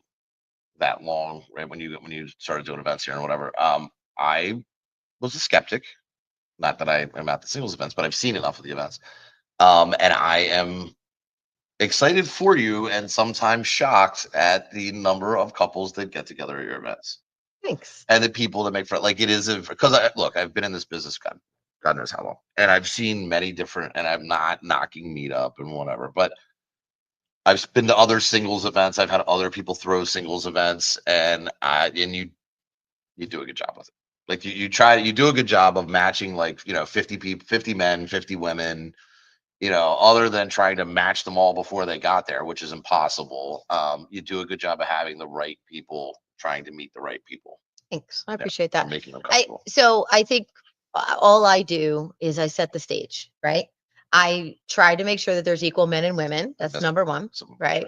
that long, right? When you started doing events here and whatever. I was a skeptic. Not that I am at the singles events, but I've seen enough of the events. And I am excited for you and sometimes shocked at the number of couples that get together at your events Thanks. and the people that make friends. Like it is because look, I've been in this business God knows how long, and I've seen many different. And I'm not knocking meetup and whatever, but I've been to other singles events. I've had other people throw singles events, and you do a good job with it. Like you do a good job of matching 50 people, 50 men, 50 women, other than trying to match them all before they got there, which is impossible. You do a good job of having the right people trying to meet the right people. Thanks. I Yeah, appreciate or that. making them I comfortable. so I think all I do is I set the stage, right? I try to make sure that there's equal men and women. That's number one, Some right?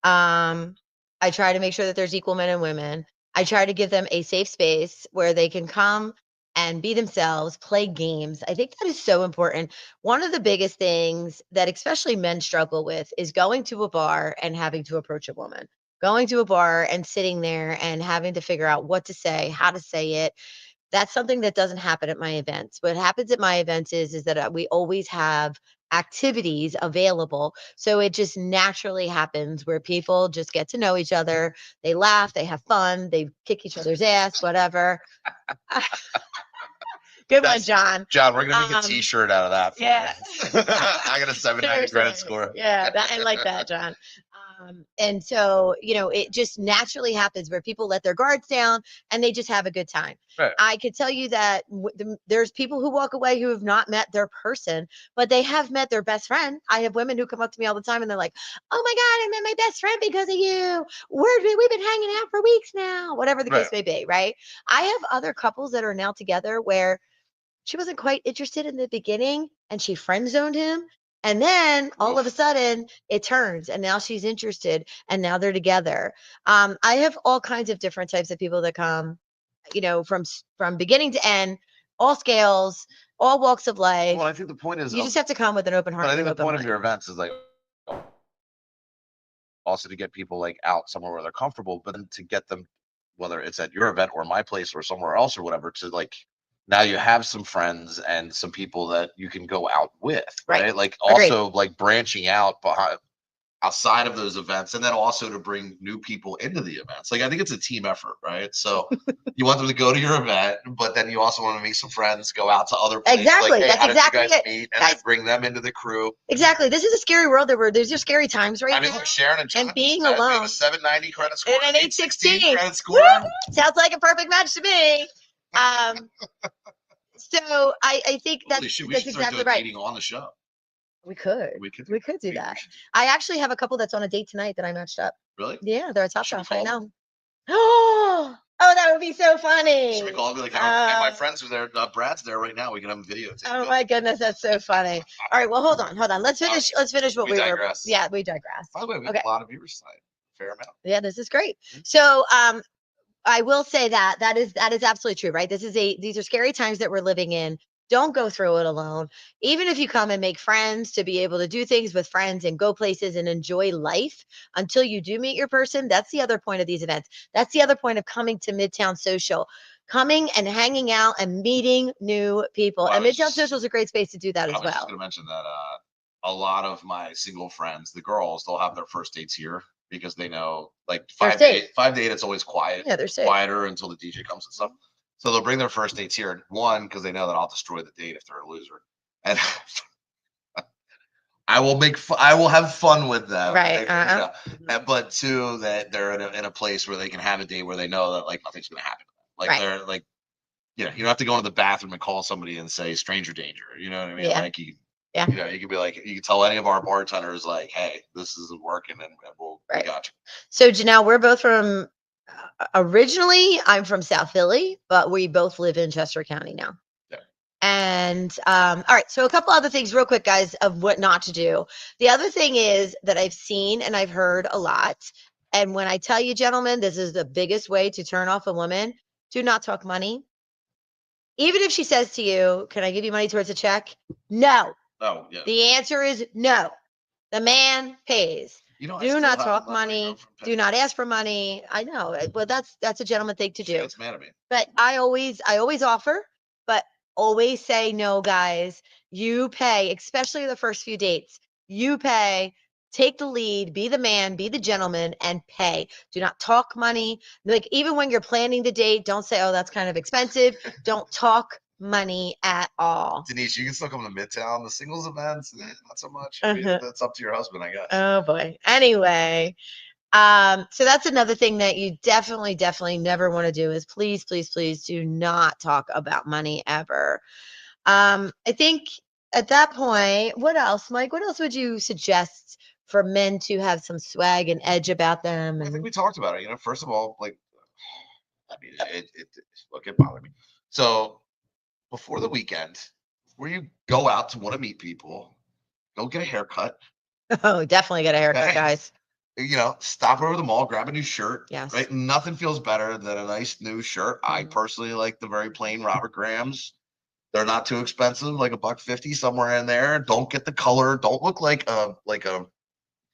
Um, I try to make sure that there's equal men and women. I try to give them a safe space where they can come and be themselves, play games. I think that is so important. One of the biggest things that especially men struggle with is going to a bar and having to approach a woman. Going to a bar and sitting there and having to figure out what to say, how to say it. That's something that doesn't happen at my events. What happens at my events is that we always have activities available. So it just naturally happens where people just get to know each other. They laugh, they have fun, they kick each other's ass, whatever. Good one, John. John, we're gonna make a T-shirt out of that. Yeah. I got a 790 credit score. Yeah, I like that, John. And so, it just naturally happens where people let their guards down and they just have a good time. Right. I could tell you that there's people who walk away who have not met their person, but they have met their best friend. I have women who come up to me all the time and they're like, "Oh my God, I met my best friend because of you. We've been hanging out for weeks now," whatever the case may be, right? I have other couples that are now together where she wasn't quite interested in the beginning and she friend zoned him. And then all of a sudden it turns and now she's interested and now they're together. I have all kinds of different types of people that come, from beginning to end, all scales, all walks of life. Well, I think the point is, You just have to come with an open heart. but I think and the an open point of mind. your events is like also to get people like out somewhere where they're comfortable, but then to get them, whether it's at your event or my place or somewhere else or whatever, to like now you have some friends and some people that you can go out with, right? Right. Like Agreed. also like branching out outside of those events, and then also to bring new people into the events. Like I think it's a team effort, right? So you want them to go to your event, but then you also want to meet some friends, go out to other places. Exactly. Like, hey, That's how did exactly you guys it. meet? And then bring them into the crew. Exactly. This is a scary world that there's just scary times right I mean, now. look, Sharon and John, and being we have alone. a 790 credit score And an 816 credit score. Woo! Sounds like a perfect match to me. So I think Holy shit, we that's should start exactly doing right. dating on the show. We could. We could do that. I actually have a couple that's on a date tonight that I matched up. Really? Yeah, they're a top shelf right now. Oh, that would be so funny. Should we call me like, hey, my friends are there. Brad's there right now. We can have a video. Oh my goodness, that's so funny. All right, well, hold on. Let's finish. Let's finish what we digress. were. Yeah, we digress. By the way, we have a lot of viewers tonight. Fair amount. Yeah, this is great. So, I will say that is absolutely true, right? These are scary times that we're living in. Don't go through it alone. Even if you come and make friends to be able to do things with friends and go places and enjoy life until you do meet your person, that's the other point of these events. That's the other point of coming to Midtown Social, coming and hanging out and meeting new people. And Midtown Social is a great space to do that as well. I was just going to mention that a lot of my single friends, the girls, they'll have their first dates here because they know like 5 to 8, it's always quiet. Yeah, they're quieter until the DJ comes and stuff. So they'll bring their first dates here. One, because they know that I'll destroy the date if they're a loser, and I will have fun with them. Right. But two, that they're in a place where they can have a date where they know that like nothing's going to happen. Like they're like, you don't have to go into the bathroom and call somebody and say stranger danger. You know what I mean? Yeah. Like you can be like, you can tell any of our bartenders like, hey, this isn't working, and we got you. So Janelle, we're both from. Originally, I'm from South Philly, but we both live in Chester County now. Yeah. And all right, so a couple other things real quick, guys, of what not to do. The other thing is that I've seen and I've heard a lot. And when I tell you, gentlemen, this is the biggest way to turn off a woman, do not talk money. Even if she says to you, can I give you money towards a check? No. Oh, yeah. The answer is no. The man pays. Do not talk money. Do not ask for money. I know. Well, that's a gentleman thing to do. It's mad at me. But I always offer, but always say no, guys. You pay, especially the first few dates. You pay. Take the lead. Be the man. Be the gentleman, and pay. Do not talk money. Like even when you're planning the date, don't say, "Oh, that's kind of expensive." Don't talk money at all. Denise, you can still come to Midtown. The singles events, not so much. I mean, that's up to your husband, I guess. Oh boy. Anyway, so that's another thing that you definitely never want to do is please do not talk about money ever. I think at that point, what else, Mike? What else would you suggest for men to have some swag and edge about them? I think we talked about it. First of all, like, I mean, it bothered me. So before the weekend, where you go out to want to meet people, go get a haircut. Oh, definitely get a haircut, guys. Stop over the mall, grab a new shirt. Yes. Right. Nothing feels better than a nice new shirt. I personally like the very plain Robert Grahams. They're not too expensive, like $1.50 somewhere in there. Don't get the color. Don't look like a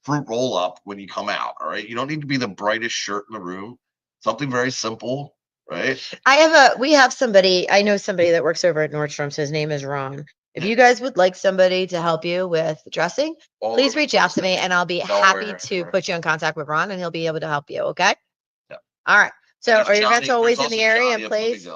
fruit roll up when you come out. All right. You don't need to be the brightest shirt in the room. Something very simple. Right. We have somebody, I know somebody that works over at Nordstrom's. His name is Ron. If you guys would like somebody to help you with dressing, please reach out to me and I'll be happy to put you in contact with Ron and he'll be able to help you. Okay. Yeah. All right. So are your events always in the area and place?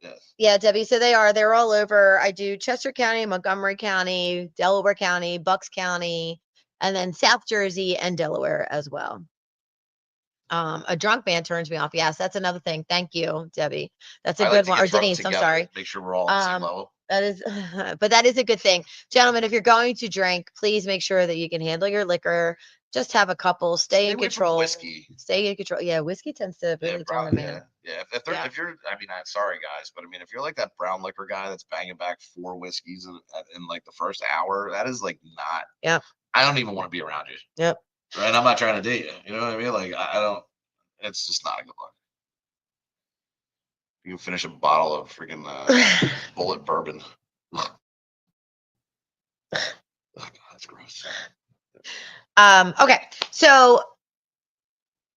Yes. Yeah, Debbie. So they're all over. I do Chester County, Montgomery County, Delaware County, Bucks County, and then South Jersey and Delaware as well. A drunk man turns me off. Yes, that's another thing. Thank you, Debbie. That's a good one. Or Denise, I'm sorry. Make sure we're all on the same level. That is, but that is a good thing. Gentlemen, if you're going to drink, please make sure that you can handle your liquor. Just have a couple. Stay in control. Whiskey. Stay in control. Yeah, whiskey tends to really turn a man. Yeah. If you're, I mean, I'm sorry guys, but I mean, if you're like that brown liquor guy that's banging back 4 whiskeys in like the first hour, that is like not. Yeah. I don't even want to be around you. Yep. Right. I'm not trying to date you. You know what I mean? Like I don't. It's just not a good look. You can finish a bottle of freaking bullet bourbon. Oh, God, that's gross. Okay, so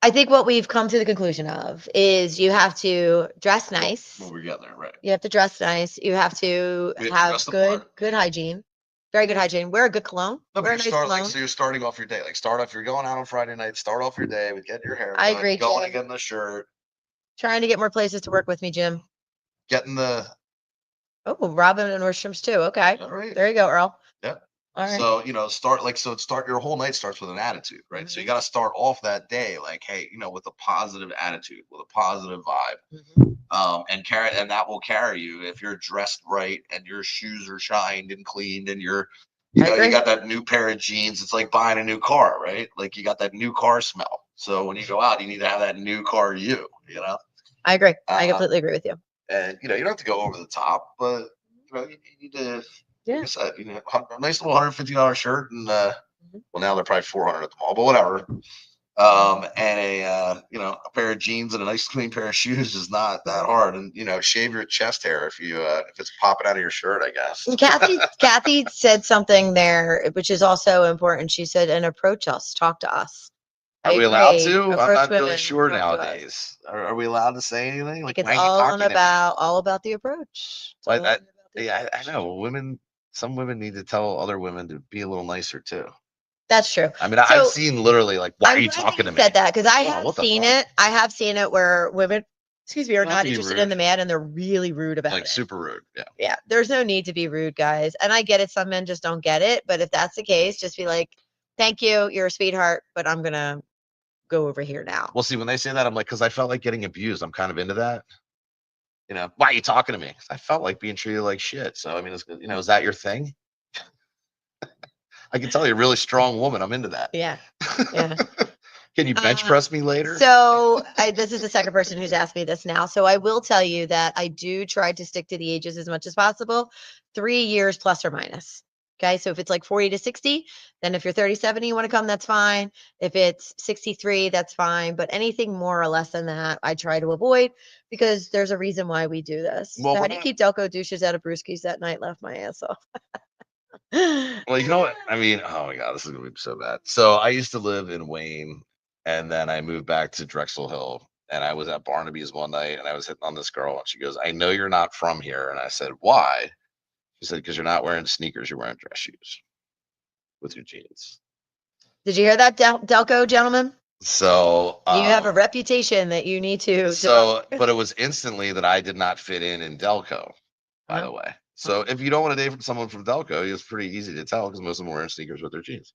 I think what we've come to the conclusion of is you have to dress nice. Well, we're getting there, right? You have to dress nice. You have to have good hygiene. Very good hygiene. Wear a good cologne. No, Wear a nice cologne. so you're starting off your day. Like start off, you're going out on Friday night, start off your day with getting your hair I done, agree, going Jim. and getting the shirt. Trying to get more places to work with me, Jim. Getting the Robin and Nordstrom's too. Okay. All right. There you go, Earl. Yep. All right. So, start your whole night starts with an attitude, right? Mm-hmm. So you got to start off that day like, hey, with a positive attitude, with a positive vibe. And that will carry you if you're dressed right and your shoes are shined and cleaned and you got that new pair of jeans. It's like buying a new car, right? Like you got that new car smell. So when you go out, you need to have that new car you know? I agree. I completely agree with you. And you don't have to go over the top, but you need to, like I said, a nice little $150 shirt and well now they're probably 400 at the mall, but whatever. And a pair of jeans and a nice clean pair of shoes is not that hard. And shave your chest hair if it's popping out of your shirt, I guess. Kathy said something there, which is also important. She said, "And approach us, talk to us." Are we allowed to? I'm not really sure nowadays. Are we allowed to say anything? Like it's all about the approach. I know some women need to tell other women to be a little nicer too. That's true. I mean, I've seen literally like, why are you talking to me? Said that because I have seen it. I have seen it where women, are not interested in the man and they're really rude about it. Like super rude. Yeah. Yeah. There's no need to be rude, guys. And I get it. Some men just don't get it. But if that's the case, just be like, thank you. You're a sweetheart, but I'm going to go over here now. Well, see, when they say that, I'm like, because I felt like getting abused. I'm kind of into that. Why are you talking to me? I felt like being treated like shit. So, I mean, is that your thing? I can tell you're a really strong woman. I'm into that. Yeah. Yeah. Can you bench press me later? So this is the second person who's asked me this now. So I will tell you that I do try to stick to the ages as much as possible, 3 years plus or minus. Okay. So if it's like 40 to 60, then if you're 37 and you want to come, that's fine. If it's 63, that's fine. But anything more or less than that, I try to avoid because there's a reason why we do this. Well, so how do you keep Delco douches out of brewskis that night? Laugh my ass off. Well, you know what? I mean, oh my God, this is going to be so bad. So I used to live in Wayne and then I moved back to Drexel Hill and I was at Barnaby's one night and I was hitting on this girl and she goes, I know you're not from here. And I said, why? She said, because you're not wearing sneakers, you're wearing dress shoes with your jeans. Did you hear that, Delco, gentlemen? So you have a reputation that you need to. But it was instantly that I did not fit in Delco, by the way. So if you don't want to date someone from Delco, it's pretty easy to tell because most of them are wearing sneakers with their jeans.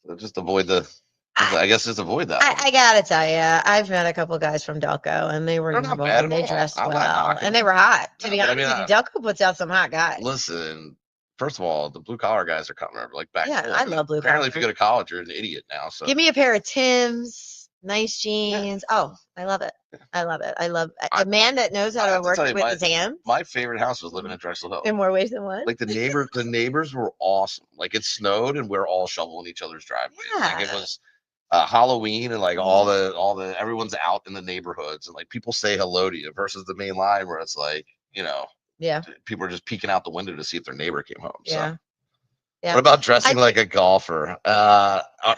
So just avoid just avoid that. I gotta tell you, I've met a couple guys from Delco, and they were normal, and they dressed well, and they were hot. To be honest, Delco puts out some hot guys. Listen, first of all, the blue collar guys are coming over like back. Yeah, I love blue collar. Apparently, if you go to college, you're an idiot now. So give me a pair of Timbs, nice jeans. Yeah. Oh, I love it. I love it. I love a man that knows how to work with his hands. My favorite house was living in Drexel Hill. In more ways than one. Like the neighbors were awesome. Like it snowed and we're all shoveling each other's driveways. Yeah. Like it was Halloween and like all the everyone's out in the neighborhoods and like people say hello to you versus the main line where it's like, yeah, people are just peeking out the window to see if their neighbor came home. Yeah. So. Yeah. What about dressing like a golfer?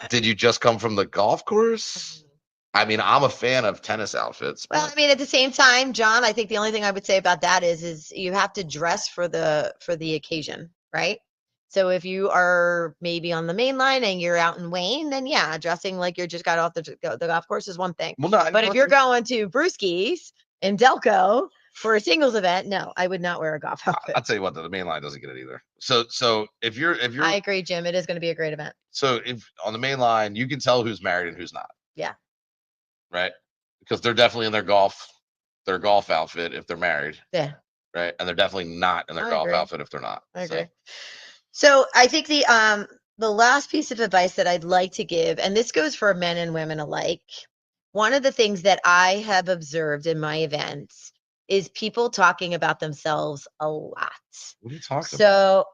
Did you just come from the golf course? I mean, I'm a fan of tennis outfits. Well, I mean, at the same time, John, I think the only thing I would say about that is you have to dress for the occasion, right? So if you are maybe on the main line and you're out in Wayne, then yeah, dressing like you just got off the golf course is one thing. Well, no, but if you're going to Brewski's in Delco for a singles event, no, I would not wear a golf outfit. I'll tell you what, the main line doesn't get it either. So if you're, I agree, Jim. It is going to be a great event. So if on the main line, you can tell who's married and who's not. Yeah. Right. Because they're definitely in their golf outfit if they're married. Yeah. Right. And they're definitely not in their golf outfit if they're not. I agree. So I think the last piece of advice that I'd like to give, and this goes for men and women alike, one of the things that I have observed in my events is people talking about themselves a lot. What are you talking about? So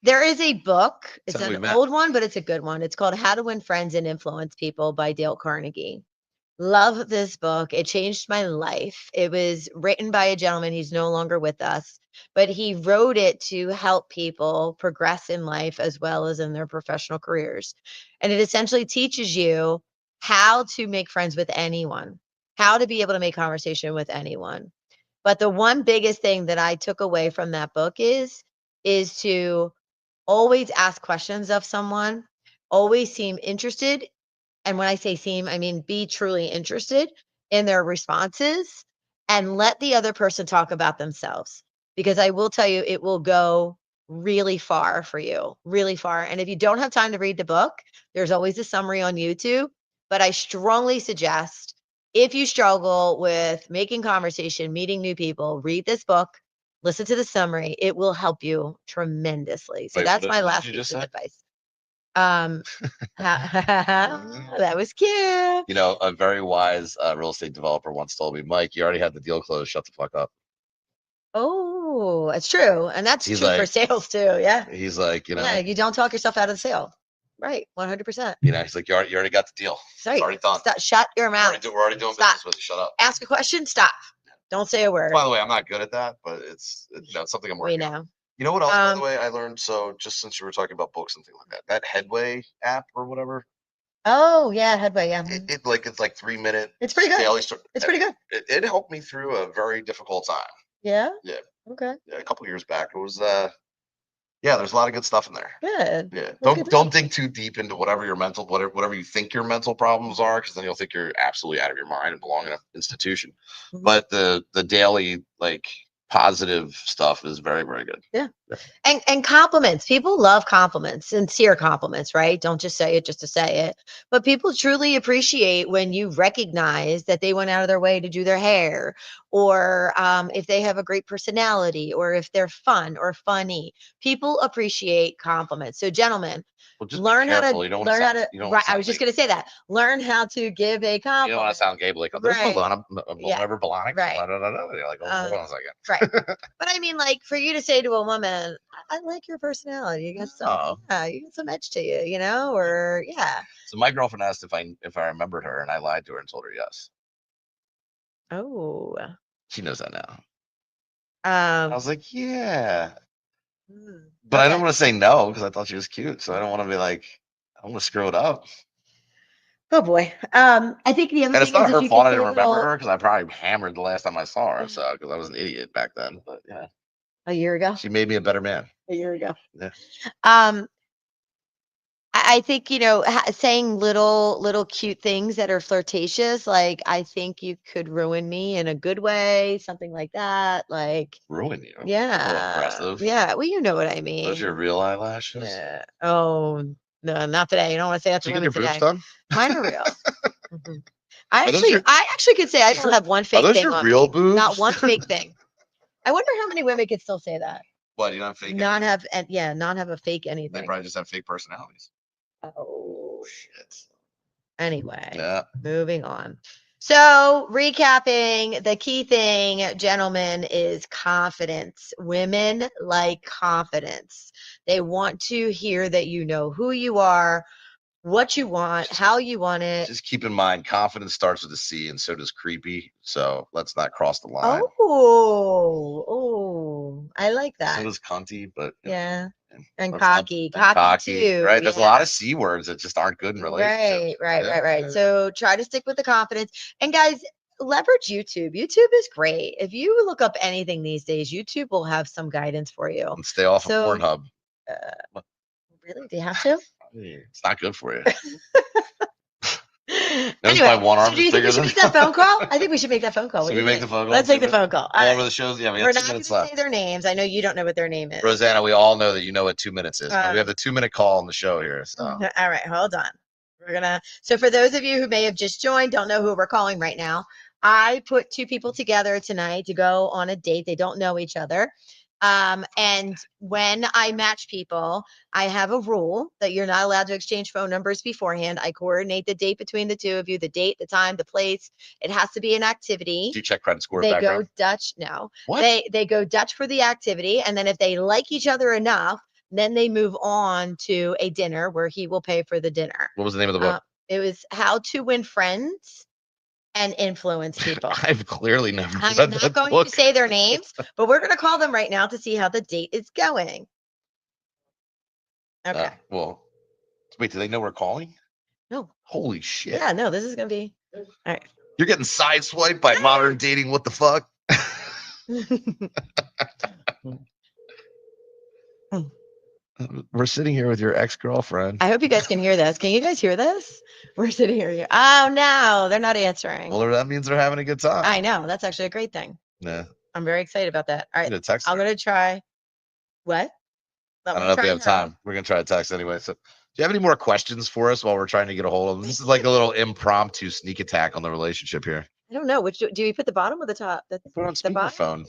there is a book. It's an old one, but it's a good one. It's called How to Win Friends and Influence People by Dale Carnegie. Love this book. It changed my life. It was written by a gentleman. He's no longer with us, but he wrote it to help people progress in life as well as in their professional careers. And it essentially teaches you how to make friends with anyone, how to be able to make conversation with anyone. But the one biggest thing that I took away from that book is to always ask questions of someone, always seem interested, and when I say seem, I mean be truly interested in their responses and let the other person talk about themselves. Because I will tell you, it will go really far for you, really far. And if you don't have time to read the book, there's always a summary on YouTube. But I strongly suggest if you struggle with making conversation, meeting new people, read this book, listen to the summary. It will help you tremendously. So Wait, that's my what did last you piece just of say? advice. Um, that was cute. You know, a very wise real estate developer once told me, Mike, you already had the deal closed. Shut the fuck up. Oh, it's true. And that's He's true for like, sales too. Yeah. he's like, Yeah. You don't talk yourself out of the sale. Right. 100%. he's like, you already got the deal. It's Right. already done. Stop, shut your mouth. We're already doing Stop. business with you. Shut up. Ask a question. Stop. Don't say a word. By the way, I'm not good at that, but it's it's something I'm working on. You know what else, by the way, I learned? So just since you were talking about books and things like that, that Headway app or whatever. Oh yeah, Headway. Yeah. It's like 3 minute. It's pretty good. Daily It's pretty good. It helped me through a very difficult time. Yeah. Yeah. Okay. Yeah, a couple of years back, it was yeah, there's a lot of good stuff in there. Good. Yeah. Well, Don't dig too deep into whatever you think your mental problems are, because then you'll think you're absolutely out of your mind and belong in an institution. Mhm. But the daily like positive stuff is very, very good. Yeah. And compliments. People love compliments, sincere compliments, right? Don't just say it just to say it. But people truly appreciate when you recognize that they went out of their way to do their hair, or if they have a great personality, or if they're fun or funny. People appreciate compliments. So, gentlemen, Well, just learn be how careful. to You don't want learn to how sound. to. You don't want Right, to I sound was just like. going to say that. Learn how to give a You don't want to compliment. sound gay, like, oh, there's Right. Malone. I'm Yeah. never blind. Right. You're like, oh, hold on a second. Right. But I mean, like, for you to say to a woman, I like your personality. You got some, Oh. yeah, you got some edge to you, you know, or yeah. So my girlfriend asked if I remembered her, and I lied to her and told her yes. Oh. She knows that now. I I was like, yeah, mm, but I don't okay. want to say no because I thought she was cute, so I don't want to be like, I don't want to screw it up. Oh boy. I think the other And it's thing is not if her you fault could I say didn't a remember little her because I probably hammered the last time I saw her, yeah, so because I was an idiot back then. But yeah, a year ago. she made me a better man. A year ago. Yeah. Um, I think, saying little cute things that are flirtatious, like I think you could ruin me in a good way, something like that. Like, Ruin you. Oh, yeah, impressive. yeah. Well, you know what I Those are your mean. real eyelashes. Yeah. Oh, no, not today. You don't want to say that Did to you get women your boobs today. done? Mine are real. Mhm. Are those your I actually could say I don't have one Are fake those thing your on real me. Not boobs? one fake thing. I wonder how many women could still say that. What, you don't have fake Not anything? have, and yeah, not have a fake They anything. probably just have fake personalities. Oh, Shit. anyway, Yeah. moving on. So, recapping, the key thing, gentlemen, is confidence. Women like confidence. They want to hear that you know who you are, what you want, how you want it. Just keep in mind, confidence starts with a C, and so does creepy. So let's not cross the line. Oh, I like So that. does cunty, but Yeah. And let's not cocky, and cocky, too. right? There's a Yeah. lot of C words that just aren't good in relationships. Right. So try to stick with the confidence. And guys, leverage YouTube. YouTube is great. If you look up anything these days, YouTube will have some guidance for you. And stay off of So, Pornhub. really, do you have to? It's not good for you. Anyway, my one so arm do is you think we bigger should than. make that phone call? I think we should make that phone call. What Should do we you make think? the phone call? Let's make the phone call. All All right. over the shows. Yeah, we We're got not 2 going minutes to say left. their names. I know you don't know what their name is. Rosanna, we all know that you know what 2 minutes is. But we have the 2 minute call on the show here. So. All right, hold on. So for those of you who may have just joined, don't know who we're calling right now, I put two people together tonight to go on a date. They don't know each other. And when I match people, I have a rule that you're not allowed to exchange phone numbers beforehand. I coordinate the date between the two of you, the date, the time, the place. It has to be an activity. Do you check credit score They background? go Dutch. No, What? They go Dutch for the activity, and then if they like each other enough, then they move on to a dinner where he will pay for the dinner. What was the name of the book? It was How to Win Friends and influence people. I've clearly never I'm read not that going book. to say their names, but we're going to call them right now to see how the date is going. Okay. Well, wait, do they know we're calling? No. Holy shit. Yeah, no, this is going to be. All right. You're getting sideswiped by modern dating. What the fuck? We're sitting here with your ex-girlfriend. I hope you guys can hear this. Can you guys hear this? We're sitting here. Oh, no, they're not answering. Well, that means they're having a good time. I know. That's actually a great thing. Yeah. I'm very excited about that. All right. I'm going to try. What? I don't know if they have time. We're going to try to text anyway. So, do you have any more questions for us while we're trying to get a hold of them? This is like a little impromptu sneak attack on the relationship here. I don't know. Which do you put the bottom or the top? Put it on speakerphone.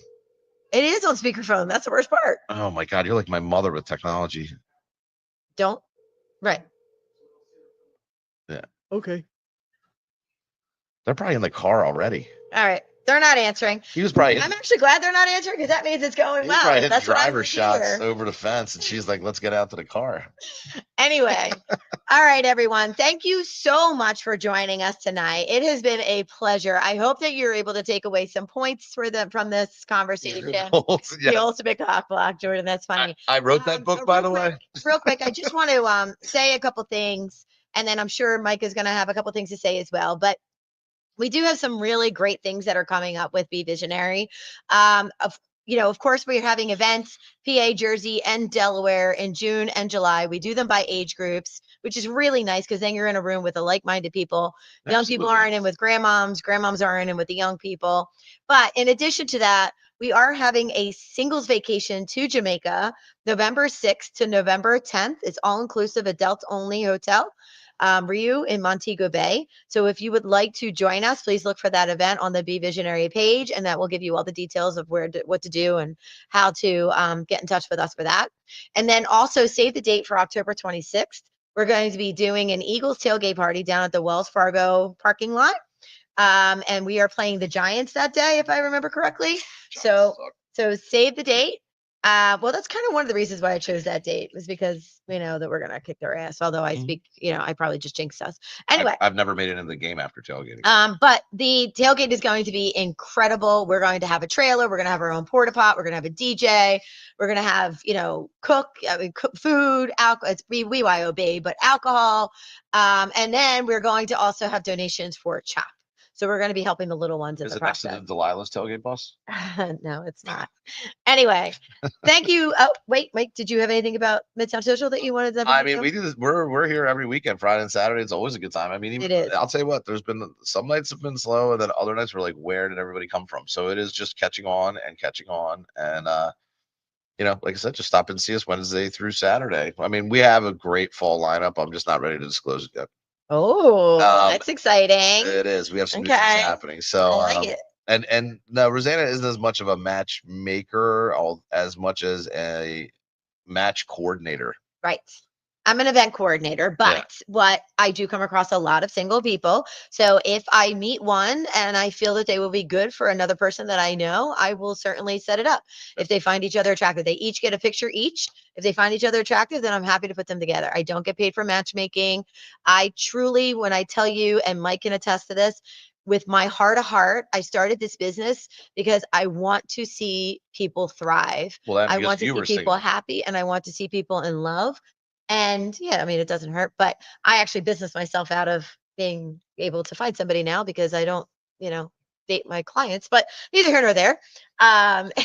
It is on speakerphone. That's the worst part. Oh my God. You're like my mother with technology. Don't. Right. Yeah. Okay. They're probably in the car already. All right. They're not answering. He was probably. I'm actually glad they're not answering because that means it's going well. Probably hit driver shots over the fence, and she's like, "Let's get out to the car." Anyway, all right, everyone. Thank you so much for joining us tonight. It has been a pleasure. I hope that you're able to take away some points from this conversation. Yeah. The ultimate cock block, Jordan. That's funny. I wrote that book, by the way. Real quick, I just want to say a couple things, and then I'm sure Mike is going to have a couple things to say as well. But we do have some really great things that are coming up with BeVisonary. Of course, we're having events, PA, Jersey, and Delaware in June and July. We do them by age groups, which is really nice because then you're in a room with the like-minded people. Absolutely. Young people aren't in with grandmoms aren't in with the young people. But in addition to that, we are having a singles vacation to Jamaica, November 6th to November 10th. It's all-inclusive, adults-only hotel. Ryu in Montego Bay. So if you would like to join us, please look for that event on the BeVisonary page, and that will give you all the details of what to do and how to get in touch with us for that. And then also save the date for October 26th. We're going to be doing an Eagles tailgate party down at the Wells Fargo parking lot. And we are playing the Giants that day, if I remember correctly. So save the date. Well, that's kind of one of the reasons why I chose that date was because we know that we're going to kick their ass. Although I speak, I probably just jinxed us. Anyway. I've never made it into the game after tailgating. But the tailgate is going to be incredible. We're going to have a trailer. We're going to have our own porta pot. We're going to have a DJ. We're going to have, cook food, alcohol. It's BYOB, but alcohol. And then we're going to also have donations for CHOP. So we're going to be helping the little ones in the process. Is it next to the Delilah's tailgate bus? No, it's not. Anyway, thank you. Oh, wait, Mike, did you have anything about Midtown Social that you wanted to? I mean, we do this. We're here every weekend, Friday and Saturday. It's always a good time. I mean, it is. I'll tell you what. There's been some nights have been slow, and then other nights we're like, where did everybody come from? So it is just catching on, and like I said, just stop and see us Wednesday through Saturday. I mean, we have a great fall lineup. I'm just not ready to disclose it yet. Oh, that's exciting. It is. We have some new things happening. So I like it. And no, Rosanna isn't as much of a matchmaker as much as a match coordinator. Right. I'm an event coordinator, but what I do come across a lot of single people. So if I meet one and I feel that they will be good for another person that I know, I will certainly set it up. If they find each other attractive, they each get a picture each. If they find each other attractive, then I'm happy to put them together. I don't get paid for matchmaking. I truly, when I tell you, and Mike can attest to this, with my heart of heart, I started this business because I want to see people thrive. Well, I want to see people happy, and I want to see people in love. And yeah, I mean, it doesn't hurt, but I actually business myself out of being able to find somebody now because I don't, date my clients, but neither here nor there.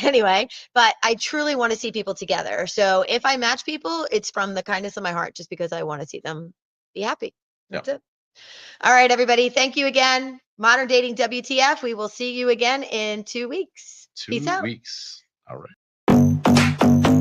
Anyway, but I truly want to see people together. So if I match people, it's from the kindness of my heart, just because I want to see them be happy. That's it. All right, everybody. Thank you again. Modern Dating WTF. We will see you again in 2 weeks. Peace out. 2 weeks. All right.